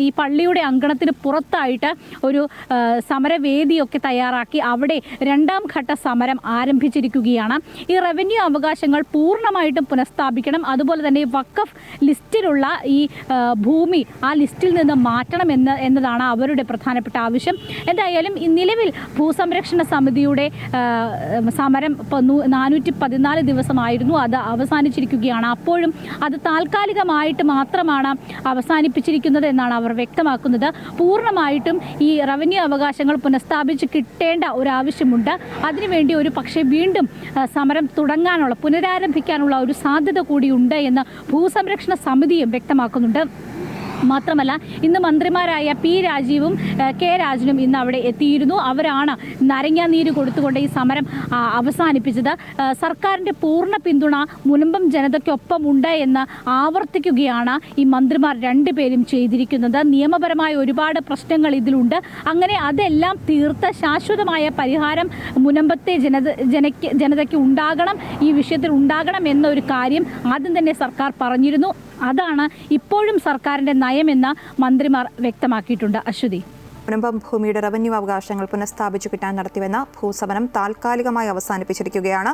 ഈ പള്ളിയുടെ അങ്കണത്തിന് പുറത്തായിട്ട് ഒരു സമരവേദിയൊക്കെ തയ്യാറാക്കി അവിടെ 2ാം ഘട്ട സമരം ആരംഭിച്ചിരിക്കുകയാണ്. ഈ റവന്യൂ അവകാശങ്ങൾ പൂർണ്ണമായിട്ടും പുനഃസ്ഥാപിക്കണം, അതുപോലെ തന്നെ വഖഫ് ലിസ്റ്റിലുള്ള ഈ ഭൂമി ആ ലിസ്റ്റിൽ നിന്ന് മാറ്റണം എന്നതാണ് അവരുടെ പ്രധാനപ്പെട്ട ആവശ്യം. എന്തായാലും നിലവിൽ ഭൂസംരക്ഷണ സമിതിയുടെ സമരം 414 ദിവസമായിരുന്നു. അത് അവസാനിച്ചിരിക്കുകയാണ്. അപ്പോഴും അത് താൽക്കാലികമായിട്ട് മാത്രമാണ് അവസാനിപ്പിച്ചിരിക്കുന്നത് എന്നാണ് അവർ വ്യക്തമാക്കുന്നത്. പൂർണ്ണമായിട്ടും ഈ റവന്യൂ അവകാശങ്ങൾ പുനഃസ്ഥാപിച്ച് കിട്ടേണ്ട ഒരു ആവശ്യമുണ്ട്. അതിനുവേണ്ടി ഒരു പക്ഷേ വീണ്ടും സമരം പുനരാരംഭിക്കാനുള്ള ഒരു സാധ്യത കൂടിയുണ്ട് എന്ന് ഭൂസംരക്ഷണ സമിതിയും വ്യക്തമാക്കുന്നുണ്ട്. മാത്രമല്ല, ഇന്ന് മന്ത്രിമാരായ പി രാജീവും കെ രാജനും ഇന്ന് അവിടെ എത്തിയിരുന്നു. അവരാണ് നാരങ്ങാനീര് കൊടുത്തുകൊണ്ട് ഈ സമരം അവസാനിപ്പിച്ചത്. സർക്കാരിൻ്റെ പൂർണ്ണ പിന്തുണ മുനമ്പം ജനതയ്ക്കൊപ്പം ഉണ്ട് എന്ന് ആവർത്തിക്കുകയാണ് ഈ മന്ത്രിമാർ 2 പേരും ചെയ്തിരിക്കുന്നത്. നിയമപരമായ ഒരുപാട് പ്രശ്നങ്ങൾ ഇതിലുണ്ട്. അങ്ങനെ അതെല്ലാം തീർത്ത് ശാശ്വതമായ പരിഹാരം മുനമ്പത്തെ ജനതയ്ക്ക് ഉണ്ടാകണം, ഈ വിഷയത്തിൽ ഉണ്ടാകണം എന്നൊരു കാര്യം ആദ്യം തന്നെ സർക്കാർ പറഞ്ഞിരുന്നു. അതാണ് ഇപ്പോഴും സർക്കാരിൻ്റെ നയമെന്ന് മന്ത്രിമാർ വ്യക്തമാക്കിയിട്ടുണ്ട്. അശ്വതി, മുനമ്പം ഭൂമിയുടെ റവന്യൂ അവകാശങ്ങൾ പുനഃസ്ഥാപിച്ചു കിട്ടാൻ നടത്തിവന്ന ഭൂസമരം താൽക്കാലികമായി അവസാനിപ്പിച്ചിരിക്കുകയാണ്.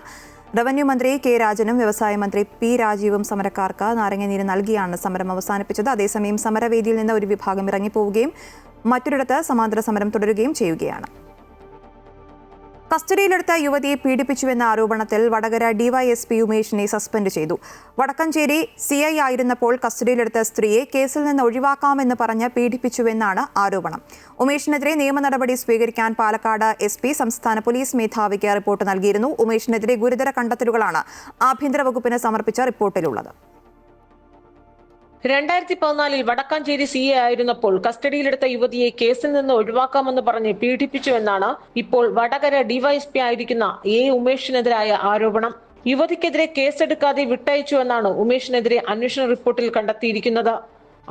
റവന്യൂ മന്ത്രി കെ രാജനും വ്യവസായ മന്ത്രി പി രാജീവും സമരക്കാർക്ക് നാരങ്ങാനീര് നൽകിയാണ് സമരം അവസാനിപ്പിച്ചത്. അതേസമയം സമരവേദിയിൽ നിന്ന് ഒരു വിഭാഗം ഇറങ്ങിപ്പോവുകയും മറ്റൊരിടത്ത് സമാന്തര സമരം തുടരുകയും ചെയ്യുകയാണ്. കസ്റ്റഡിയിലെടുത്ത യുവതിയെ പീഡിപ്പിച്ചുവെന്ന ആരോപണത്തിൽ വടകര ഡിവൈഎസ്പി ഉമേഷിനെ സസ്പെൻഡ് ചെയ്തു. വടക്കഞ്ചേരി CI ആയിരുന്നപ്പോൾ കസ്റ്റഡിയിലെടുത്ത സ്ത്രീയെ കേസിൽ നിന്ന് ഒഴിവാക്കാമെന്ന് പറഞ്ഞ് പീഡിപ്പിച്ചുവെന്നാണ് ആരോപണം. ഉമേഷിനെതിരെ നിയമ നടപടി സ്വീകരിക്കാൻ പാലക്കാട് SP സംസ്ഥാന പോലീസ് മേധാവിക്ക് റിപ്പോർട്ട് നൽകിയിരുന്നു. ഉമേഷിനെതിരെ ഗുരുതര കണ്ടെത്തലുകളാണ് ആഭ്യന്തര വകുപ്പിന് സമർപ്പിച്ച റിപ്പോർട്ടിലുള്ളത്. 2014 വടക്കാഞ്ചേരി CA ആയിരുന്നപ്പോൾ കസ്റ്റഡിയിലെടുത്ത യുവതിയെ കേസിൽ നിന്ന് ഒഴിവാക്കാമെന്ന് പറഞ്ഞ് പീഡിപ്പിച്ചുവെന്നാണ് ഇപ്പോൾ വടകര ഡിവൈഎസ്പി ആയിരിക്കുന്ന ഉമേഷിനെതിരായ ആരോപണം. യുവതിക്കെതിരെ കേസെടുക്കാതെ വിട്ടയച്ചുവെന്നാണ് ഉമേഷിനെതിരെ അന്വേഷണ റിപ്പോർട്ടിൽ കണ്ടെത്തിയിരിക്കുന്നത്.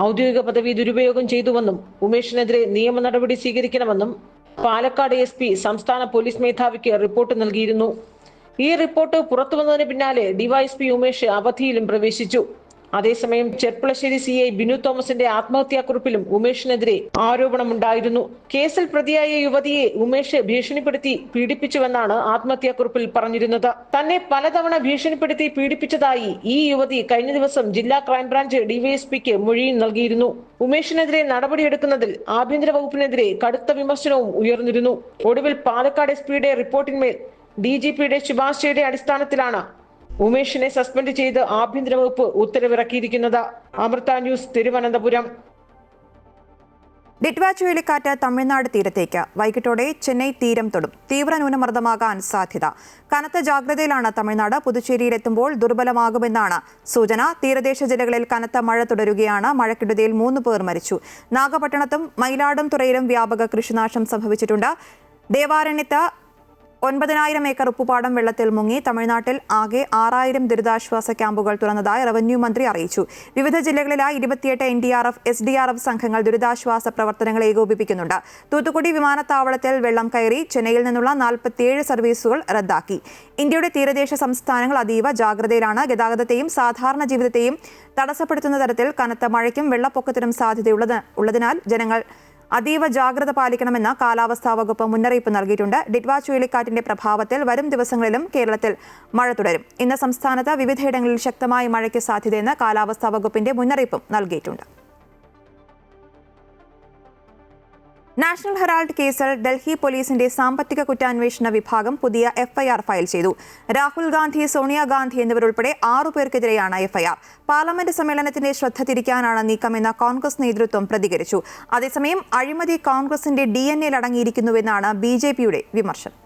ഔദ്യോഗിക പദവി ദുരുപയോഗം ചെയ്തുവെന്നും ഉമേഷിനെതിരെ നിയമ നടപടി സ്വീകരിക്കണമെന്നും പാലക്കാട് SP സംസ്ഥാന പോലീസ് മേധാവിക്ക് റിപ്പോർട്ട് നൽകിയിരുന്നു. ഈ റിപ്പോർട്ട് പുറത്തുവന്നതിന് പിന്നാലെ ഡിവൈഎസ്പി ഉമേഷ് അവധിയിലും പ്രവേശിച്ചു. അതേസമയം ചെർപ്പുളശ്ശേരി CI ബിനു തോമസിന്റെ ആത്മഹത്യാക്കുറിപ്പിലും ഉമേഷിനെതിരെ ആരോപണമുണ്ടായിരുന്നു. കേസിൽ പ്രതിയായ യുവതിയെ ഉമേഷ് ഭീഷണിപ്പെടുത്തി പീഡിപ്പിച്ചുവെന്നാണ് ആത്മഹത്യാക്കുറിപ്പിൽ പറഞ്ഞിരുന്നത്. തന്നെ പലതവണ ഭീഷണിപ്പെടുത്തി പീഡിപ്പിച്ചതായി ഈ യുവതി കഴിഞ്ഞ ദിവസം ജില്ലാ ക്രൈംബ്രാഞ്ച് ഡിവൈഎസ്പിക്ക് മൊഴിയും നൽകിയിരുന്നു. ഉമേഷിനെതിരെ നടപടിയെടുക്കുന്നതിൽ ആഭ്യന്തര വകുപ്പിനെതിരെ കടുത്ത വിമർശനവും ഉയർന്നിരുന്നു. ഒടുവിൽ പാലക്കാട് SPയുടെ റിപ്പോർട്ടിന്മേൽ DGPയുടെ ശുപാർശയുടെ അടിസ്ഥാനത്തിലാണ് ഉമേഷിനെ സസ്പെൻഡ് ചെയ്ത് ആഭ്യന്തര വകുപ്പ് ഉത്തരവിറക്കിയിരിക്കുന്നത്. അമൃത ന്യൂസ്, തിരുവനന്തപുരം. ഡിറ്റ്വ ചുഴലിക്കാറ്റ് തമിഴ്നാട് തീരത്തേക്ക് വൈകിട്ടോടെ ചെന്നൈ തീരം തൊടും. തീവ്ര ന്യൂനമർദ്ദമാകാൻ സാധ്യത. കനത്ത ജാഗ്രതയിലാണ് തമിഴ്നാട്. പുതുച്ചേരിയിലെത്തുമ്പോൾ ദുർബലമാകുമെന്നാണ് സൂചന. തീരദേശ ജില്ലകളിൽ കനത്ത മഴ തുടരുകയാണ്. മഴക്കെടുതിയിൽ 3 പേർ മരിച്ചു. നാഗപട്ടണത്തും മയിലാടുംതുറയിലും വ്യാപക കൃഷിനാശം സംഭവിച്ചിട്ടുണ്ട്. ദേവാരണ്യത്ത് 9,000 ഏക്കർ ഉപ്പുപാടം വെള്ളത്തിൽ മുങ്ങി. തമിഴ്നാട്ടിൽ ആകെ 6,000 ദുരിതാശ്വാസ ക്യാമ്പുകൾ തുറന്നതായി റവന്യൂ മന്ത്രി അറിയിച്ചു. വിവിധ ജില്ലകളിലായി 28 NDRF, SDRF സംഘങ്ങൾ ദുരിതാശ്വാസ പ്രവർത്തനങ്ങൾ ഏകോപിപ്പിക്കുന്നുണ്ട്. തൂത്തുക്കുടി വിമാനത്താവളത്തിൽ വെള്ളം കയറി. ചെന്നൈയിൽ നിന്നുള്ള 47 സർവീസുകൾ റദ്ദാക്കി. ഇന്ത്യയുടെ തീരദേശ സംസ്ഥാനങ്ങൾ അതീവ ജാഗ്രതയിലാണ്. ഗതാഗതത്തെയും സാധാരണ ജീവിതത്തെയും തടസ്സപ്പെടുത്തുന്ന തരത്തിൽ കനത്ത മഴയ്ക്കും വെള്ളപ്പൊക്കത്തിനും സാധ്യതയുള്ളതിനാൽ ജനങ്ങൾ അതീവ ജാഗ്രത പാലിക്കണമെന്ന് കാലാവസ്ഥാ വകുപ്പ് മുന്നറിയിപ്പ് നൽകിയിട്ടുണ്ട്. ഡിറ്റ്വ ചുഴലിക്കാറ്റിന്റെ പ്രഭാവത്തിൽ വരും ദിവസങ്ങളിലും കേരളത്തിൽ മഴ തുടരും. ഇന്ന് സംസ്ഥാനത്ത് വിവിധയിടങ്ങളിൽ ശക്തമായ മഴയ്ക്ക് സാധ്യതയെന്ന് കാലാവസ്ഥാ വകുപ്പിന്റെ മുന്നറിയിപ്പും നൽകിയിട്ടുണ്ട്. നാഷണൽ ഹെറാൾഡ് കേസിൽ ഡൽഹി പോലീസിന്റെ സാമ്പത്തിക കുറ്റാന്വേഷണ വിഭാഗം പുതിയ FIR ഫയൽ ചെയ്തു. രാഹുൽ ഗാന്ധി, സോണിയാഗാന്ധി എന്നിവരുൾപ്പെടെ 6 പേർക്കെതിരെയാണ് FIR. പാർലമെന്റ് സമ്മേളനത്തിന്റെ ശ്രദ്ധ തിരിക്കാനാണ് നീക്കമെന്ന് കോൺഗ്രസ് നേതൃത്വം പ്രതികരിച്ചു. അതേസമയം അഴിമതി കോൺഗ്രസിന്റെ DNA അടങ്ങിയിരിക്കുന്നുവെന്നാണ് BJPയുടെ വിമർശനം.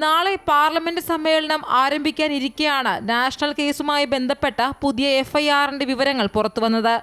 നാളെ പാർലമെന്റ് സമ്മേളനം ആരംഭിക്കാനിരിക്കെയാണ് നാഷണൽ കേസുമായി ബന്ധപ്പെട്ട പുതിയ FIRന്റെ വിവരങ്ങൾ പുറത്തുവന്നത്.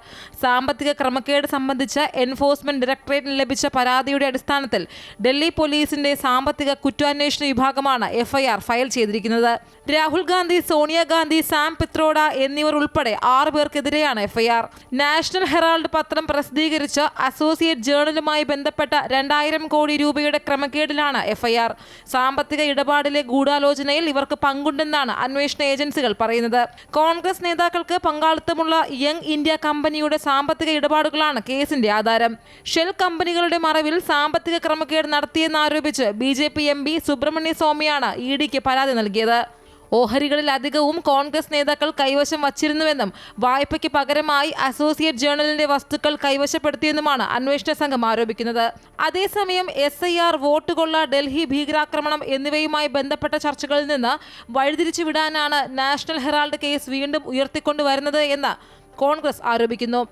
സാമ്പത്തിക ക്രമക്കേട് സംബന്ധിച്ച് എൻഫോഴ്സ്മെന്റ് ഡയറക്ടറേറ്റിന് ലഭിച്ച പരാതിയുടെ അടിസ്ഥാനത്തിൽ ഡൽഹി പോലീസിന്റെ സാമ്പത്തിക കുറ്റാന്വേഷണ വിഭാഗമാണ് FIR ഫയൽ ചെയ്തിരിക്കുന്നത്. രാഹുൽ ഗാന്ധി, സോണിയാഗാന്ധി, സാം പിത്രോഡ എന്നിവർ ഉൾപ്പെടെ 6 പേർക്കെതിരെയാണ് FIR. നാഷണൽ ഹെറാൾഡ് പത്രം പ്രസിദ്ധീകരിച്ച അസോസിയേറ്റ് ജേർണലുമായി ബന്ധപ്പെട്ട 2,000 കോടി രൂപയുടെ ക്രമക്കേടിലാണ് FIR. സാമ്പത്തിക ഇടപാടിലെ ഗൂഢാലോചനയിൽ ഇവർക്ക് പങ്കുണ്ടെന്നാണ് അന്വേഷണ ഏജൻസികൾ പറയുന്നത്. കോൺഗ്രസ് നേതാക്കൾക്ക് പങ്കാളിത്തമുള്ള യങ് ഇന്ത്യ കമ്പനിയുടെ സാമ്പത്തിക ഇടപാടുകളാണ് കേസിന്റെ ആധാരം. ഷെൽ കമ്പനികളുടെ മറവിൽ സാമ്പത്തിക ക്രമക്കേട് നടത്തിയെന്നാരോപിച്ച് BJP MP സുബ്രഹ്മണ്യ സ്വാമിയാണ് EDക്ക് പരാതി നൽകിയത്. ഓഹരികളിൽ അധികവും കോൺഗ്രസ് നേതാക്കൾ കൈവശം വച്ചിരുന്നുവെന്നും വായ്പയ്ക്ക് പകരമായി അസോസിയേറ്റ് ജേർണലിന്റെ വസ്തുക്കൾ കൈവശപ്പെടുത്തിയെന്നുമാണ് അന്വേഷണ സംഘം ആരോപിക്കുന്നത്. അതേസമയം SIR, വോട്ടുകൊള്ള, ഡൽഹി ഭീകരാക്രമണം എന്നിവയുമായി ബന്ധപ്പെട്ട ചർച്ചകളിൽ നിന്ന് വഴിതിരിച്ചുവിടാനാണ് നാഷണൽ ഹെറാൾഡ് കേസ് വീണ്ടും ഉയർത്തിക്കൊണ്ടുവരുന്നത് എന്ന് കോൺഗ്രസ് ആരോപിക്കുന്നു.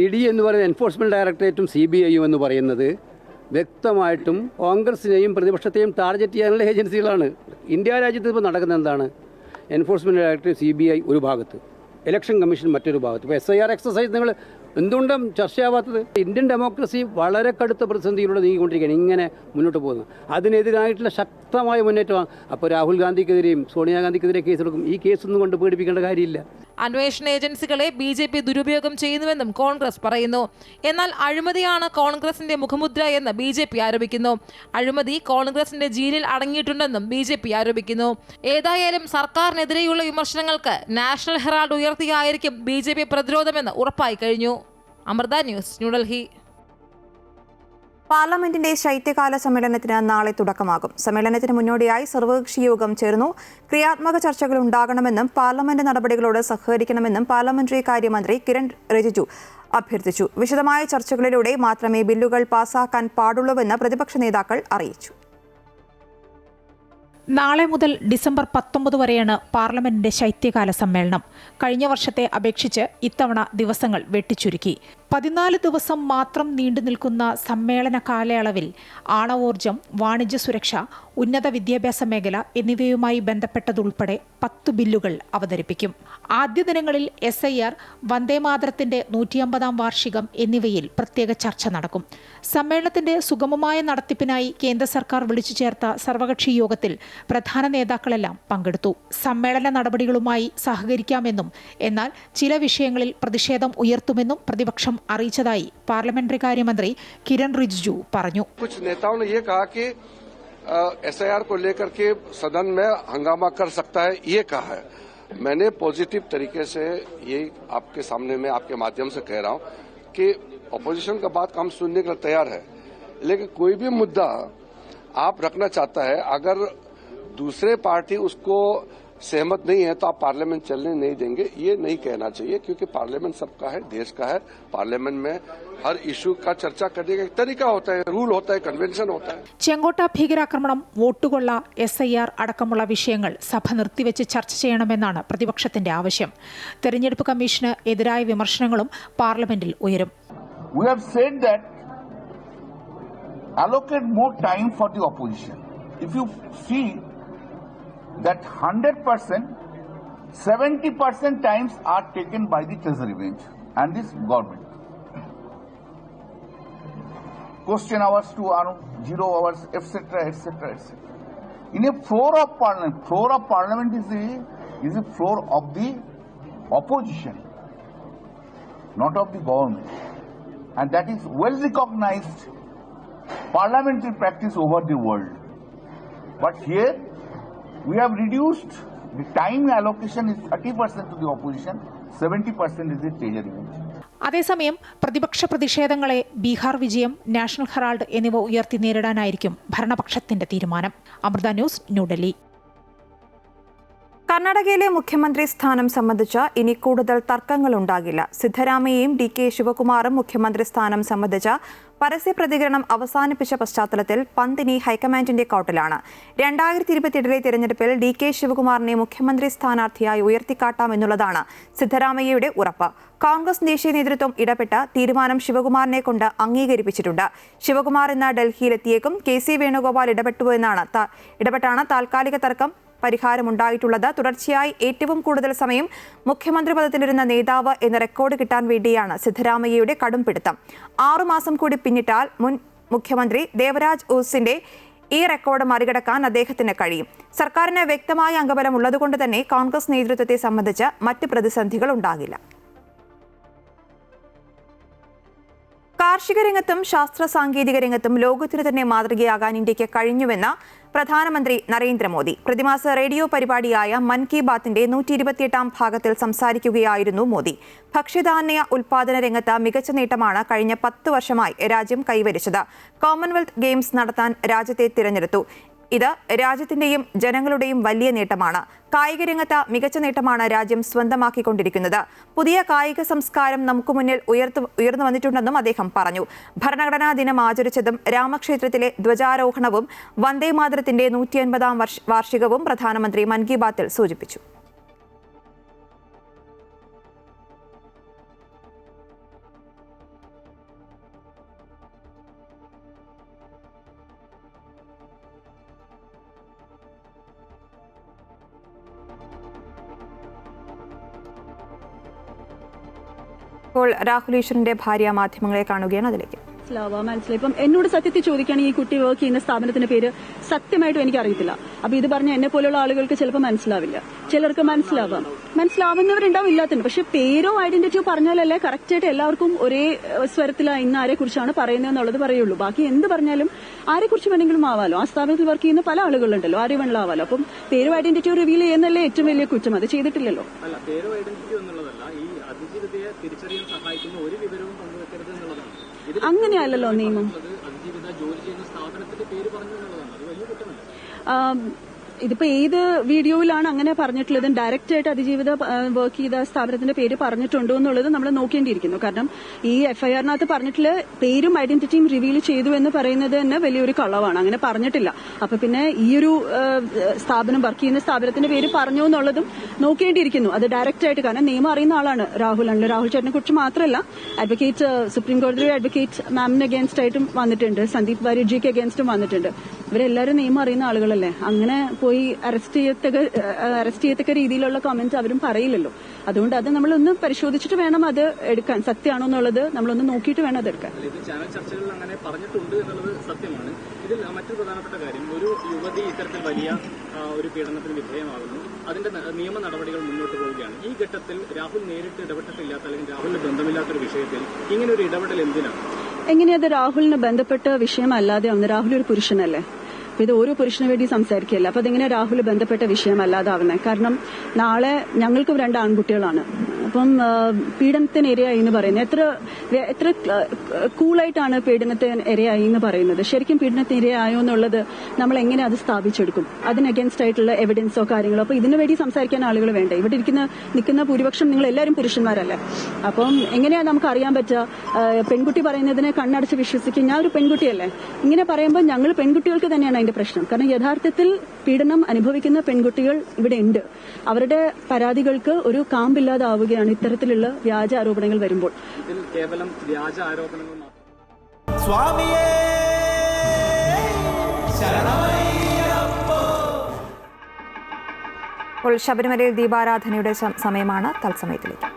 ED എന്ന് പറയുന്ന എൻഫോഴ്സ്മെന്റ് ഡയറക്ടറേറ്റും CBI എന്ന് പറയുന്നത് വ്യക്തമായിട്ടും കോൺഗ്രസിനെയും പ്രതിപക്ഷത്തെയും ടാർഗറ്റ് ചെയ്യാനുള്ള ഏജൻസികളാണ്. ഇന്ത്യ രാജ്യത്ത് ഇപ്പോൾ നടക്കുന്നത് എന്താണ്? എൻഫോഴ്സ്മെൻറ്റ് ഡയറക്ടറേറ്റ് CBI ഒരു ഭാഗത്ത്, ഇലക്ഷൻ കമ്മീഷൻ മറ്റൊരു ഭാഗത്ത്. ഇപ്പോൾ SIR എക്സസൈസ് നിങ്ങൾ എന്തുകൊണ്ടും ചർച്ചയാവാത്തത്? ഇന്ത്യൻ ഡെമോക്രസി വളരെ കടുത്ത പ്രതിസന്ധിയിലൂടെ നീങ്ങിക്കൊണ്ടിരിക്കുകയാണ്. ഇങ്ങനെ മുന്നോട്ട് പോകുന്നത് അതിനെതിരായിട്ടുള്ള ശക്തമായ മുന്നേറ്റമാണ്. അപ്പോൾ രാഹുൽ ഗാന്ധിക്കെതിരെയും സോണിയാഗാന്ധിക്കെതിരെ കേസെടുക്കും. ഈ കേസൊന്നും കൊണ്ട് പേടിപ്പിക്കേണ്ട കാര്യമില്ല. അന്വേഷണ ഏജൻസികളെ BJP ദുരുപയോഗം ചെയ്യുന്നുവെന്നും കോൺഗ്രസ് പറയുന്നു. എന്നാൽ അഴിമതിയാണ് കോൺഗ്രസിന്റെ മുഖമുദ്ര എന്ന് BJP ആരോപിക്കുന്നു. അഴിമതി കോൺഗ്രസിന്റെ ജീനിൽ അടങ്ങിയിട്ടുണ്ടെന്നും BJP ആരോപിക്കുന്നു. ഏതായാലും സർക്കാരിനെതിരെയുള്ള വിമർശനങ്ങൾക്ക് നാഷണൽ ഹെറാൾഡ് ഉയർത്തിയായിരിക്കും BJP പ്രതിരോധമെന്ന് ഉറപ്പായി കഴിഞ്ഞു. അമൃത ന്യൂസ്, ന്യൂഡൽഹി. പാർലമെന്റിന്റെ ശൈത്യകാല സമ്മേളനത്തിന് നാളെ തുടക്കമാകും. സമ്മേളനത്തിന് മുന്നോടിയായി സർവകക്ഷി യോഗം ചേർന്നു. ക്രിയാത്മക ചർച്ചകൾ ഉണ്ടാകണമെന്നും പാർലമെന്റ് നടപടികളോട് സഹകരിക്കണമെന്നും പാർലമെന്ററി കാര്യമന്ത്രി കിരൺ റിജിജു അഭ്യർത്ഥിച്ചു. വിശദമായ ചർച്ചകളിലൂടെ മാത്രമേ ബില്ലുകൾ പാസാക്കാൻ പാടുള്ളൂവെന്ന് പ്രതിപക്ഷ നേതാക്കൾ അറിയിച്ചു. നാളെ മുതൽ ഡിസംബർ 19 വരെയാണ് പാർലമെന്റിന്റെ ശൈത്യകാല സമ്മേളനം. കഴിഞ്ഞ വർഷത്തെ അപേക്ഷിച്ച് ഇത്തവണ ദിവസങ്ങൾ വെട്ടിച്ചുരുക്കി. 14 ദിവസം മാത്രം നീണ്ടു നിൽക്കുന്ന സമ്മേളന കാലയളവിൽ ആണവോർജം, വാണിജ്യ സുരക്ഷ, ഉന്നത വിദ്യാഭ്യാസ മേഖല എന്നിവയുമായി ബന്ധപ്പെട്ടതുൾപ്പെടെ 10 ബില്ലുകൾ അവതരിപ്പിക്കും. ആദ്യ ദിനങ്ങളിൽ SIR, വന്ദേമാതരത്തിന്റെ 150ാം വാർഷികം എന്നിവയിൽ പ്രത്യേക ചർച്ച നടക്കും. സമ്മേളനത്തിന്റെ സുഗമമായ നടത്തിപ്പിനായി കേന്ദ്ര സർക്കാർ വിളിച്ചു ചേർത്ത സർവകക്ഷി യോഗത്തിൽ പ്രധാന നേതാക്കളെല്ലാം പങ്കെടുത്തു. സമ്മേളന നടപടികളുമായി സഹകരിക്കാമെന്നും എന്നാൽ ചില വിഷയങ്ങളിൽ പ്രതിഷേധം ഉയർത്തുമെന്നും പ്രതിപക്ഷം അറിയിച്ചതായി പാർലമെന്ററി കാര്യമന്ത്രി കിരൺ റിജിജു പറഞ്ഞു. SIR को लेकर के सदन में हंगामा कर सकता है, ये कहा है. मैंने पॉजिटिव तरीके से ये आपके सामने में आपके माध्यम से कह रहा हूं कि ऑपोजिशन का बात हम सुनने के लिए तैयार है, लेकिन कोई भी मुद्दा आप रखना चाहता है, अगर दूसरे पार्टी उसको सहमत नहीं है तो आप पार्लियामेंट चलने नहीं देंगे, ये नहीं कहना चाहिए. क्योंकि पार्लियामेंट सबका है, देश का है. पार्लियामेंट में हर इशू का चर्चा करने का एक तरीका होता है, रूल होता है, कन्वेंशन होता है. ചെങ്കോട്ട ഭീകരാക്രമണം, വോട്ടുകൊള്ള, SIR അടക്കമുള്ള വിഷയങ്ങൾ സഭ നിർത്തിവെച്ച് ചർച്ച ചെയ്യണമെന്നാണ് പ്രതിപക്ഷത്തിന്റെ ആവശ്യം. തെരഞ്ഞെടുപ്പ് കമ്മീഷന് എതിരായ വിമർശനങ്ങളും പാർലമെന്റിൽ ഉയരും. We have said that allocate more time for the opposition. If you see that 100%, 70% times are taken by the treasury bench and this government. Question hours to 0 hours, etc., etc., etc. In a floor of parliament is a floor of the opposition, not of the government, and that is well recognized parliamentary practice over the world. But here we have reduced the time allocation is 30% to the opposition, 70% is the treasury bench. അതേസമയം പ്രതിപക്ഷ പ്രതിഷേധങ്ങളെ ബീഹാർ വിജയം, national Herald എന്നിവ ഉയർത്തി നേരിടാനായിരിക്കും ഭരണപക്ഷത്തിന്റെ തീരുമാനം. Amrita news, New Delhi. കർണാടകയിലെ മുഖ്യമന്ത്രി സ്ഥാനം സംബന്ധിച്ച് ഇനി കൂടുതൽ തർക്കങ്ങളുണ്ടാകില്ല. സിദ്ധരാമയ്യയും DK ശിവകുമാറും മുഖ്യമന്ത്രി സ്ഥാനം സംബന്ധിച്ച പരസ്യ പ്രതികരണം അവസാനിപ്പിച്ച പശ്ചാത്തലത്തിൽ പന്തിനി ഹൈക്കമാൻഡിന്റെ കോർട്ടിലാണ്. 2027 തിരഞ്ഞെടുപ്പിൽ DK ശിവകുമാറിനെ മുഖ്യമന്ത്രി സ്ഥാനാർത്ഥിയായി ഉയർത്തിക്കാട്ടാമെന്നുള്ളതാണ് സിദ്ധരാമയ്യയുടെ ഉറപ്പ്. കോൺഗ്രസ് ദേശീയ നേതൃത്വം ഇടപെട്ട തീരുമാനം ശിവകുമാറിനെ കൊണ്ട് അംഗീകരിപ്പിച്ചിട്ടുണ്ട്. ശിവകുമാർ ഇന്ന് ഡൽഹിയിലെത്തിയേക്കും. KC വേണുഗോപാൽ ഇടപെട്ടാണ് താൽക്കാലിക തർക്കം പരിഹാരമുണ്ടായിട്ടുള്ളത്. തുടർച്ചയായി ഏറ്റവും കൂടുതൽ സമയം മുഖ്യമന്ത്രി പദത്തിലിരുന്ന നേതാവ് എന്ന റെക്കോർഡ് കിട്ടാൻ വേണ്ടിയാണ് സിദ്ധരാമയ്യയുടെ കടുംപിടുത്തം. 6 മാസം കൂടി പിന്നിട്ടാൽ മുൻ മുഖ്യമന്ത്രി ദേവരാജ് ഉർസിന്റെ ഈ റെക്കോർഡ് മറികടക്കാൻ അദ്ദേഹത്തിന് കഴിയും. സർക്കാരിന് വ്യക്തമായ അംഗബലം ഉള്ളതുകൊണ്ട് തന്നെ കോൺഗ്രസ് നേതൃത്വത്തെ സംബന്ധിച്ച് മറ്റ് പ്രതിസന്ധികൾ ഉണ്ടാകില്ല. കാർഷിക രംഗത്തും ശാസ്ത്ര സാങ്കേതിക രംഗത്തും ലോകത്തിന് തന്നെ മാതൃകയാകാൻ ഇന്ത്യക്ക് കഴിഞ്ഞുവെന്ന് പ്രധാനമന്ത്രി നരേന്ദ്രമോദി. പ്രതിമാസ റേഡിയോ പരിപാടിയായ മൻ കി ബാത്തിന്റെ 128ാം ഭാഗത്തിൽ സംസാരിക്കുകയായിരുന്നു മോദി. ഭക്ഷ്യധാന്യ ഉൽപാദന രംഗത്ത് മികച്ച നേട്ടമാണ് കഴിഞ്ഞ 10 വർഷമായി രാജ്യം കൈവരിച്ചത്. കോമൺവെൽത്ത് ഗെയിംസ് നടത്താൻ രാജ്യത്തെ തിരഞ്ഞെടുത്തു. ഇത് രാജ്യത്തിന്റെയും ജനങ്ങളുടെയും വലിയ നേട്ടമാണ്. കായിക രംഗത്ത് മികച്ച നേട്ടമാണ് രാജ്യം സ്വന്തമാക്കിക്കൊണ്ടിരിക്കുന്നത്. പുതിയ കായിക സംസ്കാരം നമുക്ക് മുന്നിൽ ഉയർന്നു വന്നിട്ടുണ്ടെന്നും അദ്ദേഹം പറഞ്ഞു. ഭരണഘടനാ ദിനം ആചരിച്ചതും രാമക്ഷേത്രത്തിലെ ധ്വജാരോഹണവും വന്ദേമാതരത്തിന്റെ 150ാം വാർഷികവും പ്രധാനമന്ത്രി മൻ കി ബാത്തിൽ സൂചിപ്പിച്ചു. ഇപ്പോൾ രാഹുൽ ഈശ്വറിന്റെ ഭാര്യ മാധ്യമങ്ങളെ കാണുകയാണ്. അതിലേക്ക് മനസ്സിലായി. ഇപ്പം എന്നോട് സത്യത്തിൽ ചോദിക്കുകയാണെങ്കിൽ ഈ കുട്ടി വർക്ക് ചെയ്യുന്ന സ്ഥാപനത്തിന്റെ പേര് സത്യമായിട്ടും എനിക്ക് അറിയത്തില്ല. അപ്പൊ ഇത് പറഞ്ഞ എന്നെ പോലുള്ള ആളുകൾക്ക് ചിലപ്പോൾ മനസ്സിലാവില്ല, ചിലർക്ക് മനസ്സിലാവുന്നവരുണ്ടാവും, ഇല്ലാത്തുണ്ട്. പക്ഷെ പേരോ ഐഡന്റിറ്റിയോ പറഞ്ഞാലല്ലേ കറക്റ്റായിട്ട് എല്ലാവർക്കും ഒരേ സ്വരത്തിൽ ഇന്ന് ആരെ കുറിച്ചാണ് പറയുന്നത് എന്നുള്ളത് പറയുള്ളൂ. ബാക്കി എന്ത് പറഞ്ഞാലും ആരെ കുറിച്ച് വേണമെങ്കിലും ആവാലോ. ആ സ്ഥാപനത്തിൽ വർക്ക് ചെയ്യുന്ന പല ആളുകളുണ്ടല്ലോ, ആരെ വേണമെങ്കിലും ആവാലോ. അപ്പം പേരോ ഐഡന്റിറ്റിയോ റിവീൽ ചെയ്യുന്നല്ലേ ഏറ്റവും വലിയ കുറ്റം. അത് ചെയ്തിട്ടില്ലല്ലോ. പേരോ ഐഡന്റിറ്റിയോ എന്നുള്ളതല്ല, ഈ അതിജീവിതയെ തിരിച്ചറിയാൻ സഹായിക്കുന്ന ഒരു വിവരവും പങ്കുവെക്കരുത് എന്നുള്ളതാണ്. അങ്ങനെയല്ലല്ലോ നിയമം. അതിജീവിത ജോലി ചെയ്യുന്ന സ്ഥാപനത്തിന്റെ പേര് പറഞ്ഞു എന്നുള്ളതാണ്. അത് വലിയ കുറ്റമല്ല. ഇതിപ്പോ ഏത് വീഡിയോയിലാണ് അങ്ങനെ പറഞ്ഞിട്ടുള്ളത്? ഡയറക്റ്റ് ആയിട്ട് അതിജീവിത വർക്ക് ചെയ്ത സ്ഥാപനത്തിന്റെ പേര് പറഞ്ഞിട്ടുണ്ടോ എന്നുള്ളത് നമ്മൾ നോക്കേണ്ടിയിരിക്കുന്നു. കാരണം ഈ FIR-നകത്ത് പറഞ്ഞിട്ടുള്ള പേരും ഐഡന്റിറ്റിയും റിവീൽ ചെയ്തു എന്ന് പറയുന്നത് തന്നെ വലിയൊരു കളവാണ്. അങ്ങനെ പറഞ്ഞിട്ടില്ല. അപ്പൊ പിന്നെ ഈ ഒരു സ്ഥാപനം വർക്ക് ചെയ്യുന്ന സ്ഥാപനത്തിന്റെ പേര് പറഞ്ഞു എന്നുള്ളതും നോക്കേണ്ടിയിരിക്കുന്നു. അത് ഡയറക്റ്റ് ആയിട്ട്. കാരണം നിയമം അറിയുന്ന ആളാണ് രാഹുൽ. രാഹുൽ ചേട്ടനെ കുറിച്ച് മാത്രമല്ല, അഡ്വക്കേറ്റ് സുപ്രീം കോടതി അഡ്വക്കേറ്റ് മാമിന് അഗേൻസ്റ്റ് ആയിട്ടും വന്നിട്ടുണ്ട്, സന്ദീപ് വാര്യർജിക്ക് അഗേൻസ്റ്റും വന്നിട്ടുണ്ട്. ഇവരെല്ലാവരും നിയമം അറിയുന്ന ആളുകളല്ലേ. അങ്ങനെ പോയി അറസ്റ്റ് ചെയ്യത്തക്ക രീതിയിലുള്ള കമന്റ്സ് അവരും പറയില്ലല്ലോ. അതുകൊണ്ട് അത് നമ്മളൊന്ന് പരിശോധിച്ചിട്ട് വേണം അത് എടുക്കാൻ. സത്യമാണോ എന്നുള്ളത് നമ്മളൊന്ന് നോക്കിയിട്ട് വേണം അത് എടുക്കാൻ. ഇത് ചാനൽ ചർച്ചകളിൽ അങ്ങനെ പറഞ്ഞിട്ടുണ്ട് എന്നുള്ളത് സത്യമാണ്. ഇതിൽ മറ്റൊരു പ്രധാനപ്പെട്ട കാര്യം, ഒരു യുവതി ഇത്തരത്തിൽ വലിയ ഒരു പീഡനത്തിന് വിധേയമാകുന്നു, അതിന്റെ നിയമ നടപടികൾ മുന്നോട്ട് പോവുകയാണ്. ഈ ഘട്ടത്തിൽ രാഹുൽ നേരിട്ട് ഇടപെട്ടിട്ടില്ലാത്ത അല്ലെങ്കിൽ രാഹുലിന് ബന്ധമില്ലാത്തൊരു വിഷയത്തിൽ ഇങ്ങനെ ഒരു ഇടപെടൽ എന്തിനാണ്? എങ്ങനെയത് രാഹുലിന് ബന്ധപ്പെട്ട വിഷയമല്ലാതെ ആവുന്നത്? രാഹുൽ ഒരു പുരുഷനല്ലേ. അപ്പൊ ഇത് ഓരോ പുരുഷന് വേണ്ടി സംസാരിക്കുകയല്ല. അപ്പൊ അതെങ്ങനെ രാഹുൽ ബന്ധപ്പെട്ട വിഷയമല്ലാതാവുന്നത്? കാരണം നാളെ ഞങ്ങൾക്കും 2 ആൺകുട്ടികളാണ്. അപ്പം പീഡനത്തിന് ഇരയായി എന്ന് പറയുന്നത് എത്ര കൂളായിട്ടാണ് പീഡനത്തിന് ഇരയായി എന്ന് പറയുന്നത്. ശരിക്കും പീഡനത്തിന് ഇരയായോ എന്നുള്ളത് നമ്മൾ എങ്ങനെ അത് സ്ഥാപിച്ചെടുക്കും? അതിന് അഗേൻസ്റ്റ് ആയിട്ടുള്ള എവിഡൻസോ കാര്യങ്ങളോ. അപ്പൊ ഇതിനു വേണ്ടി സംസാരിക്കാൻ ആളുകൾ വേണ്ട. ഇവിടെ നിൽക്കുന്ന ഭൂരിപക്ഷം നിങ്ങൾ എല്ലാവരും പുരുഷന്മാരല്ലേ. അപ്പം എങ്ങനെയാ നമുക്ക് അറിയാൻ പറ്റുക? പെൺകുട്ടി പറയുന്നതിനെ കണ്ണടച്ച് വിശ്വസിക്കും. ഞാൻ ഒരു പെൺകുട്ടിയല്ലേ. ഇങ്ങനെ പറയുമ്പോൾ ഞങ്ങൾ പെൺകുട്ടികൾക്ക് തന്നെയാണ് അതിന്റെ പ്രശ്നം. കാരണം യഥാർത്ഥത്തിൽ പീഡനം അനുഭവിക്കുന്ന പെൺകുട്ടികൾ ഇവിടെ ഉണ്ട്. അവരുടെ പരാതികൾക്ക് ഒരു കാമ്പില്ലാതാവുകയാണ് ഇത്തരത്തിലുള്ള വ്യാജ ആരോപണങ്ങൾ വരുമ്പോൾ. ഇതിൽ കേവലം വ്യാജ ആരോപണങ്ങൾ മാത്രം. ഇപ്പോൾ ശബരിമലയിൽ ദീപാരാധനയുടെ സമയമാണ്. തത്സമയത്തിലേക്ക്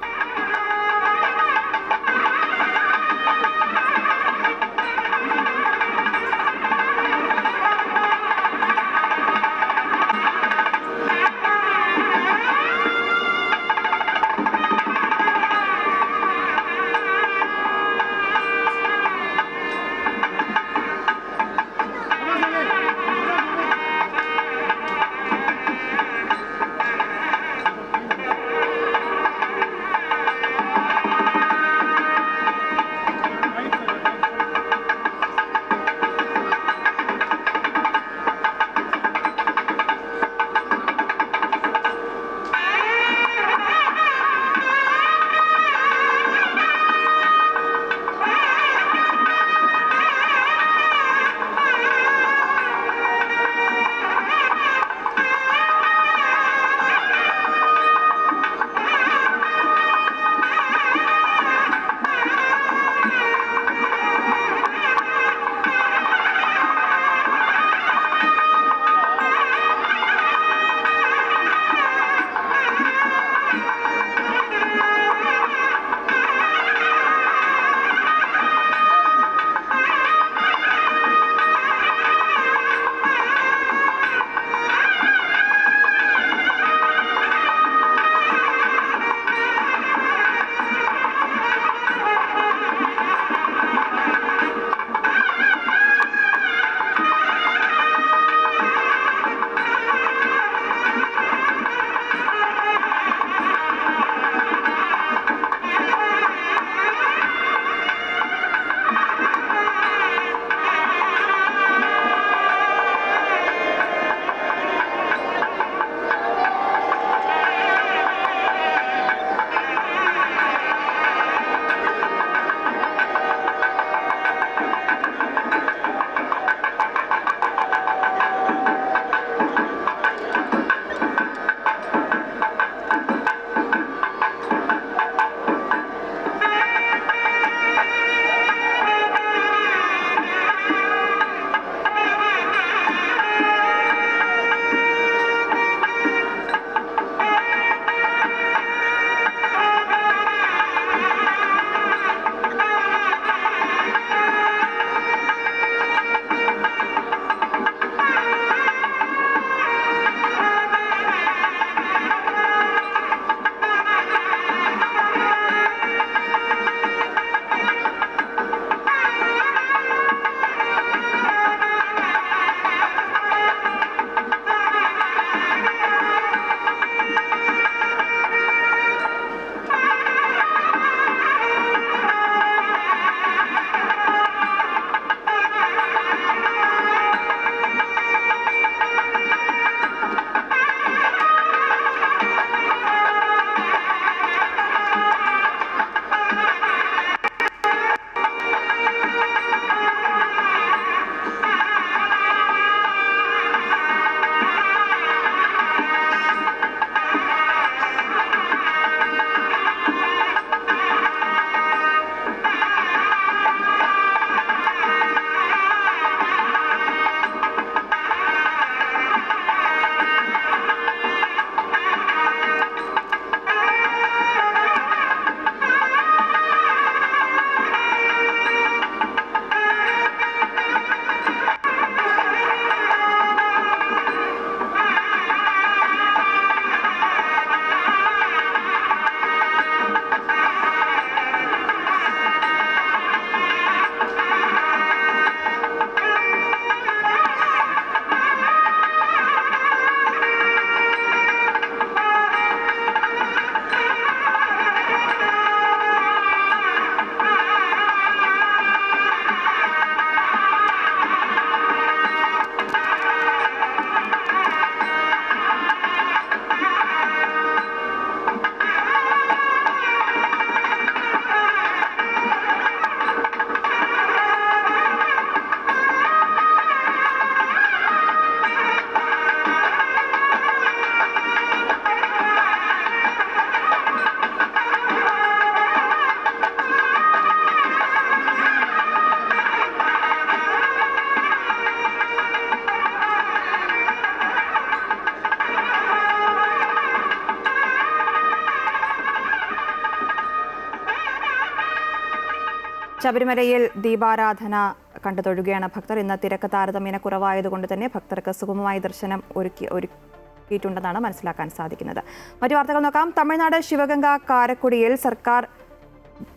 ശബരിമലയിൽ ദീപാരാധന കണ്ടു തൊഴുകയാണ് ഭക്തർ. ഇന്ന് തിരക്ക് താരതമ്യേന കുറവായതുകൊണ്ട് തന്നെ ഭക്തർക്ക് സുഗമമായ ദർശനം ഒരുക്കിയിട്ടുണ്ടെന്നാണ് മനസ്സിലാക്കാൻ സാധിക്കുന്നത്. മറ്റു വാർത്തകൾ നോക്കാം. തമിഴ്നാട് ശിവഗംഗ കാരക്കുടിയിൽ സർക്കാർ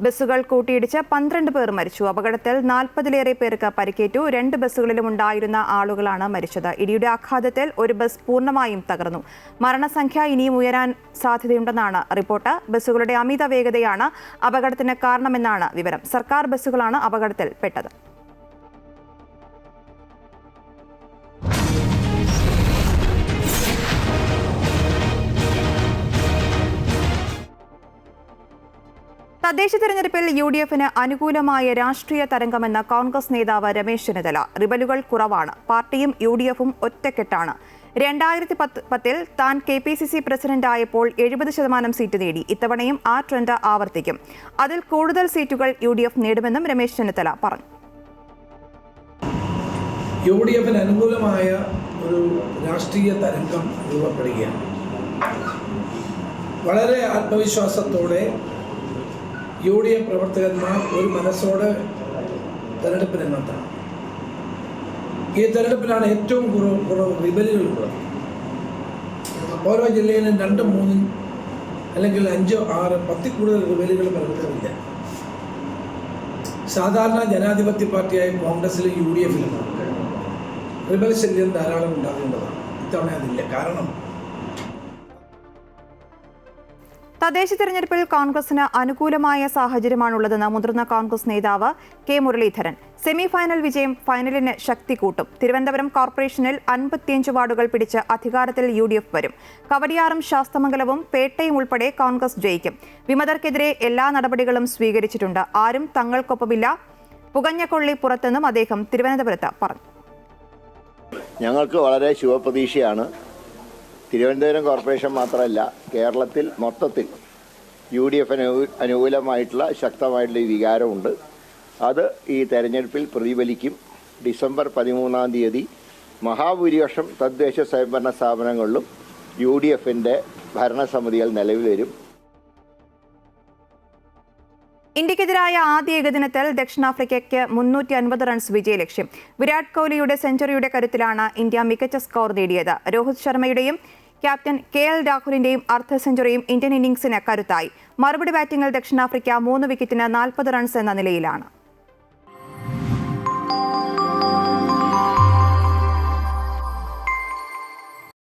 ബസ്സുകൾ കൂട്ടിയിടിച്ച് 12 പേർ മരിച്ചു. അപകടത്തിൽ 40-ലേറെ പേർക്ക് പരിക്കേറ്റു. 2 ബസ്സുകളിലും ഉണ്ടായിരുന്ന ആളുകളാണ് മരിച്ചത്. ഇടിയുടെ ആഘാതത്തിൽ ഒരു ബസ് പൂർണ്ണമായും തകർന്നു. മരണസംഖ്യ ഇനിയും ഉയരാൻ സാധ്യതയുണ്ടെന്നാണ് റിപ്പോർട്ട്. ബസ്സുകളുടെ അമിത വേഗതയാണ് അപകടത്തിന് കാരണമെന്നാണ് വിവരം. സർക്കാർ ബസ്സുകളാണ് അപകടത്തിൽപ്പെട്ടത്. തദ്ദേശ തെരഞ്ഞെടുപ്പിൽ UDF-ന് അനുകൂലമായ രാഷ്ട്രീയ തരംഗമെന്ന കോൺഗ്രസ് നേതാവ് രമേശ് ചെന്നിത്തല. റിബലുകൾ കുറവാണ്, പാർട്ടിയും UDF-ഉം ഒറ്റക്കെട്ടാണ്. 2010-ൽ താൻ KPCC പ്രസിഡന്റായപ്പോൾ 70% സീറ്റ് നേടി. ഇത്തവണയും ആ ട്രെൻഡ് ആവർത്തിക്കും. അതിൽ കൂടുതൽ സീറ്റുകൾ UDF നേടുമെന്നും രമേശ് ചെന്നിത്തല പറഞ്ഞു. UDF-ന് അനുകൂലമായ ഒരു രാഷ്ട്രീയ തരംഗം രൂപപ്പെടുകയാണ്. വളരെ ആത്മവിശ്വാസത്തോടെ UDF പ്രവർത്തകന്മാർ ഒരു മനസ്സോടെ തെരഞ്ഞെടുപ്പ് രംഗത്താണ്. ഈ തെരഞ്ഞെടുപ്പിലാണ് ഏറ്റവും കുറവ് റിബലുകളുള്ളത്. ഓരോ ജില്ലയിലും 2, 3 അല്ലെങ്കിൽ 5, 6, 10 കൂടുതൽ റിബലുകൾ പലർക്കുമില്ല. സാധാരണ ജനാധിപത്യ പാർട്ടിയായ കോൺഗ്രസിലും UDF-ലും റിബൽ ശല്യം ധാരാളം ഉണ്ടാകേണ്ടതാണ്. ഇത്തവണ അതില്ല. കാരണം തദ്ദേശ തെരഞ്ഞെടുപ്പിൽ കോൺഗ്രസിന് അനുകൂലമായ സാഹചര്യമാണുള്ളതെന്ന് മുതിർന്ന കോൺഗ്രസ് നേതാവ് K. മുരളീധരൻ. സെമി ഫൈനൽ വിജയം ഫൈനലിന് ശക്തി കൂട്ടും. തിരുവനന്തപുരം കോർപ്പറേഷനിൽ 55 വാർഡുകൾ പിടിച്ച് അധികാരത്തിൽ UDF വരും. കവടിയാറും ശാസ്തമംഗലവും പേട്ടയും ഉൾപ്പെടെ കോൺഗ്രസ് ജയിക്കും. വിമതർക്കെതിരെ എല്ലാ നടപടികളും സ്വീകരിച്ചിട്ടുണ്ട്. ആരും തങ്ങൾക്കൊപ്പമില്ല. പുകഞ്ഞ കൊള്ളി പുറത്തെന്നും അദ്ദേഹം തിരുവനന്തപുരത്ത് പറഞ്ഞു. ഞങ്ങൾക്ക് വളരെ ശുഭപ്രതീക്ഷയാണ്. തിരുവനന്തപുരം കോർപ്പറേഷൻ മാത്രമല്ല, കേരളത്തിൽ മൊത്തത്തിൽ UDF-ന് അനുകൂലമായിട്ടുള്ള ശക്തമായിട്ടുള്ള വികാരമുണ്ട്. അത് ഈ തെരഞ്ഞെടുപ്പിൽ പ്രതിഫലിക്കും. ഡിസംബർ 13-ാം തീയതി മഹാഭൂരിപക്ഷം തദ്ദേശ സ്വയംഭരണ സ്ഥാപനങ്ങളിലും UDF-ന്റെ ഭരണസമിതികൾ നിലവിൽ വരും. ഇന്ത്യക്കെതിരായ ആദ്യ ഏകദിനത്തിൽ ദക്ഷിണാഫ്രിക്കയ്ക്ക് 350 റൺസ് വിജയലക്ഷ്യം. വിരാട് കോഹ്ലിയുടെ സെഞ്ചുറിയുടെ കരുത്തിലാണ് ഇന്ത്യ മികച്ച സ്കോർ നേടിയത്. രോഹിത് ശർമ്മയുടെയും ക്യാപ്റ്റൻ KL രാഹുലിന്റെയും അർദ്ധ സെഞ്ചുറിയും ഇന്ത്യൻ ഇന്നിംഗ്സിന് കരുത്തായി. മറുപടി ബാറ്റിംഗിൽ ദക്ഷിണാഫ്രിക്ക 3 വിക്കറ്റിന് 40 റൺസ് എന്ന നിലയിലാണ്.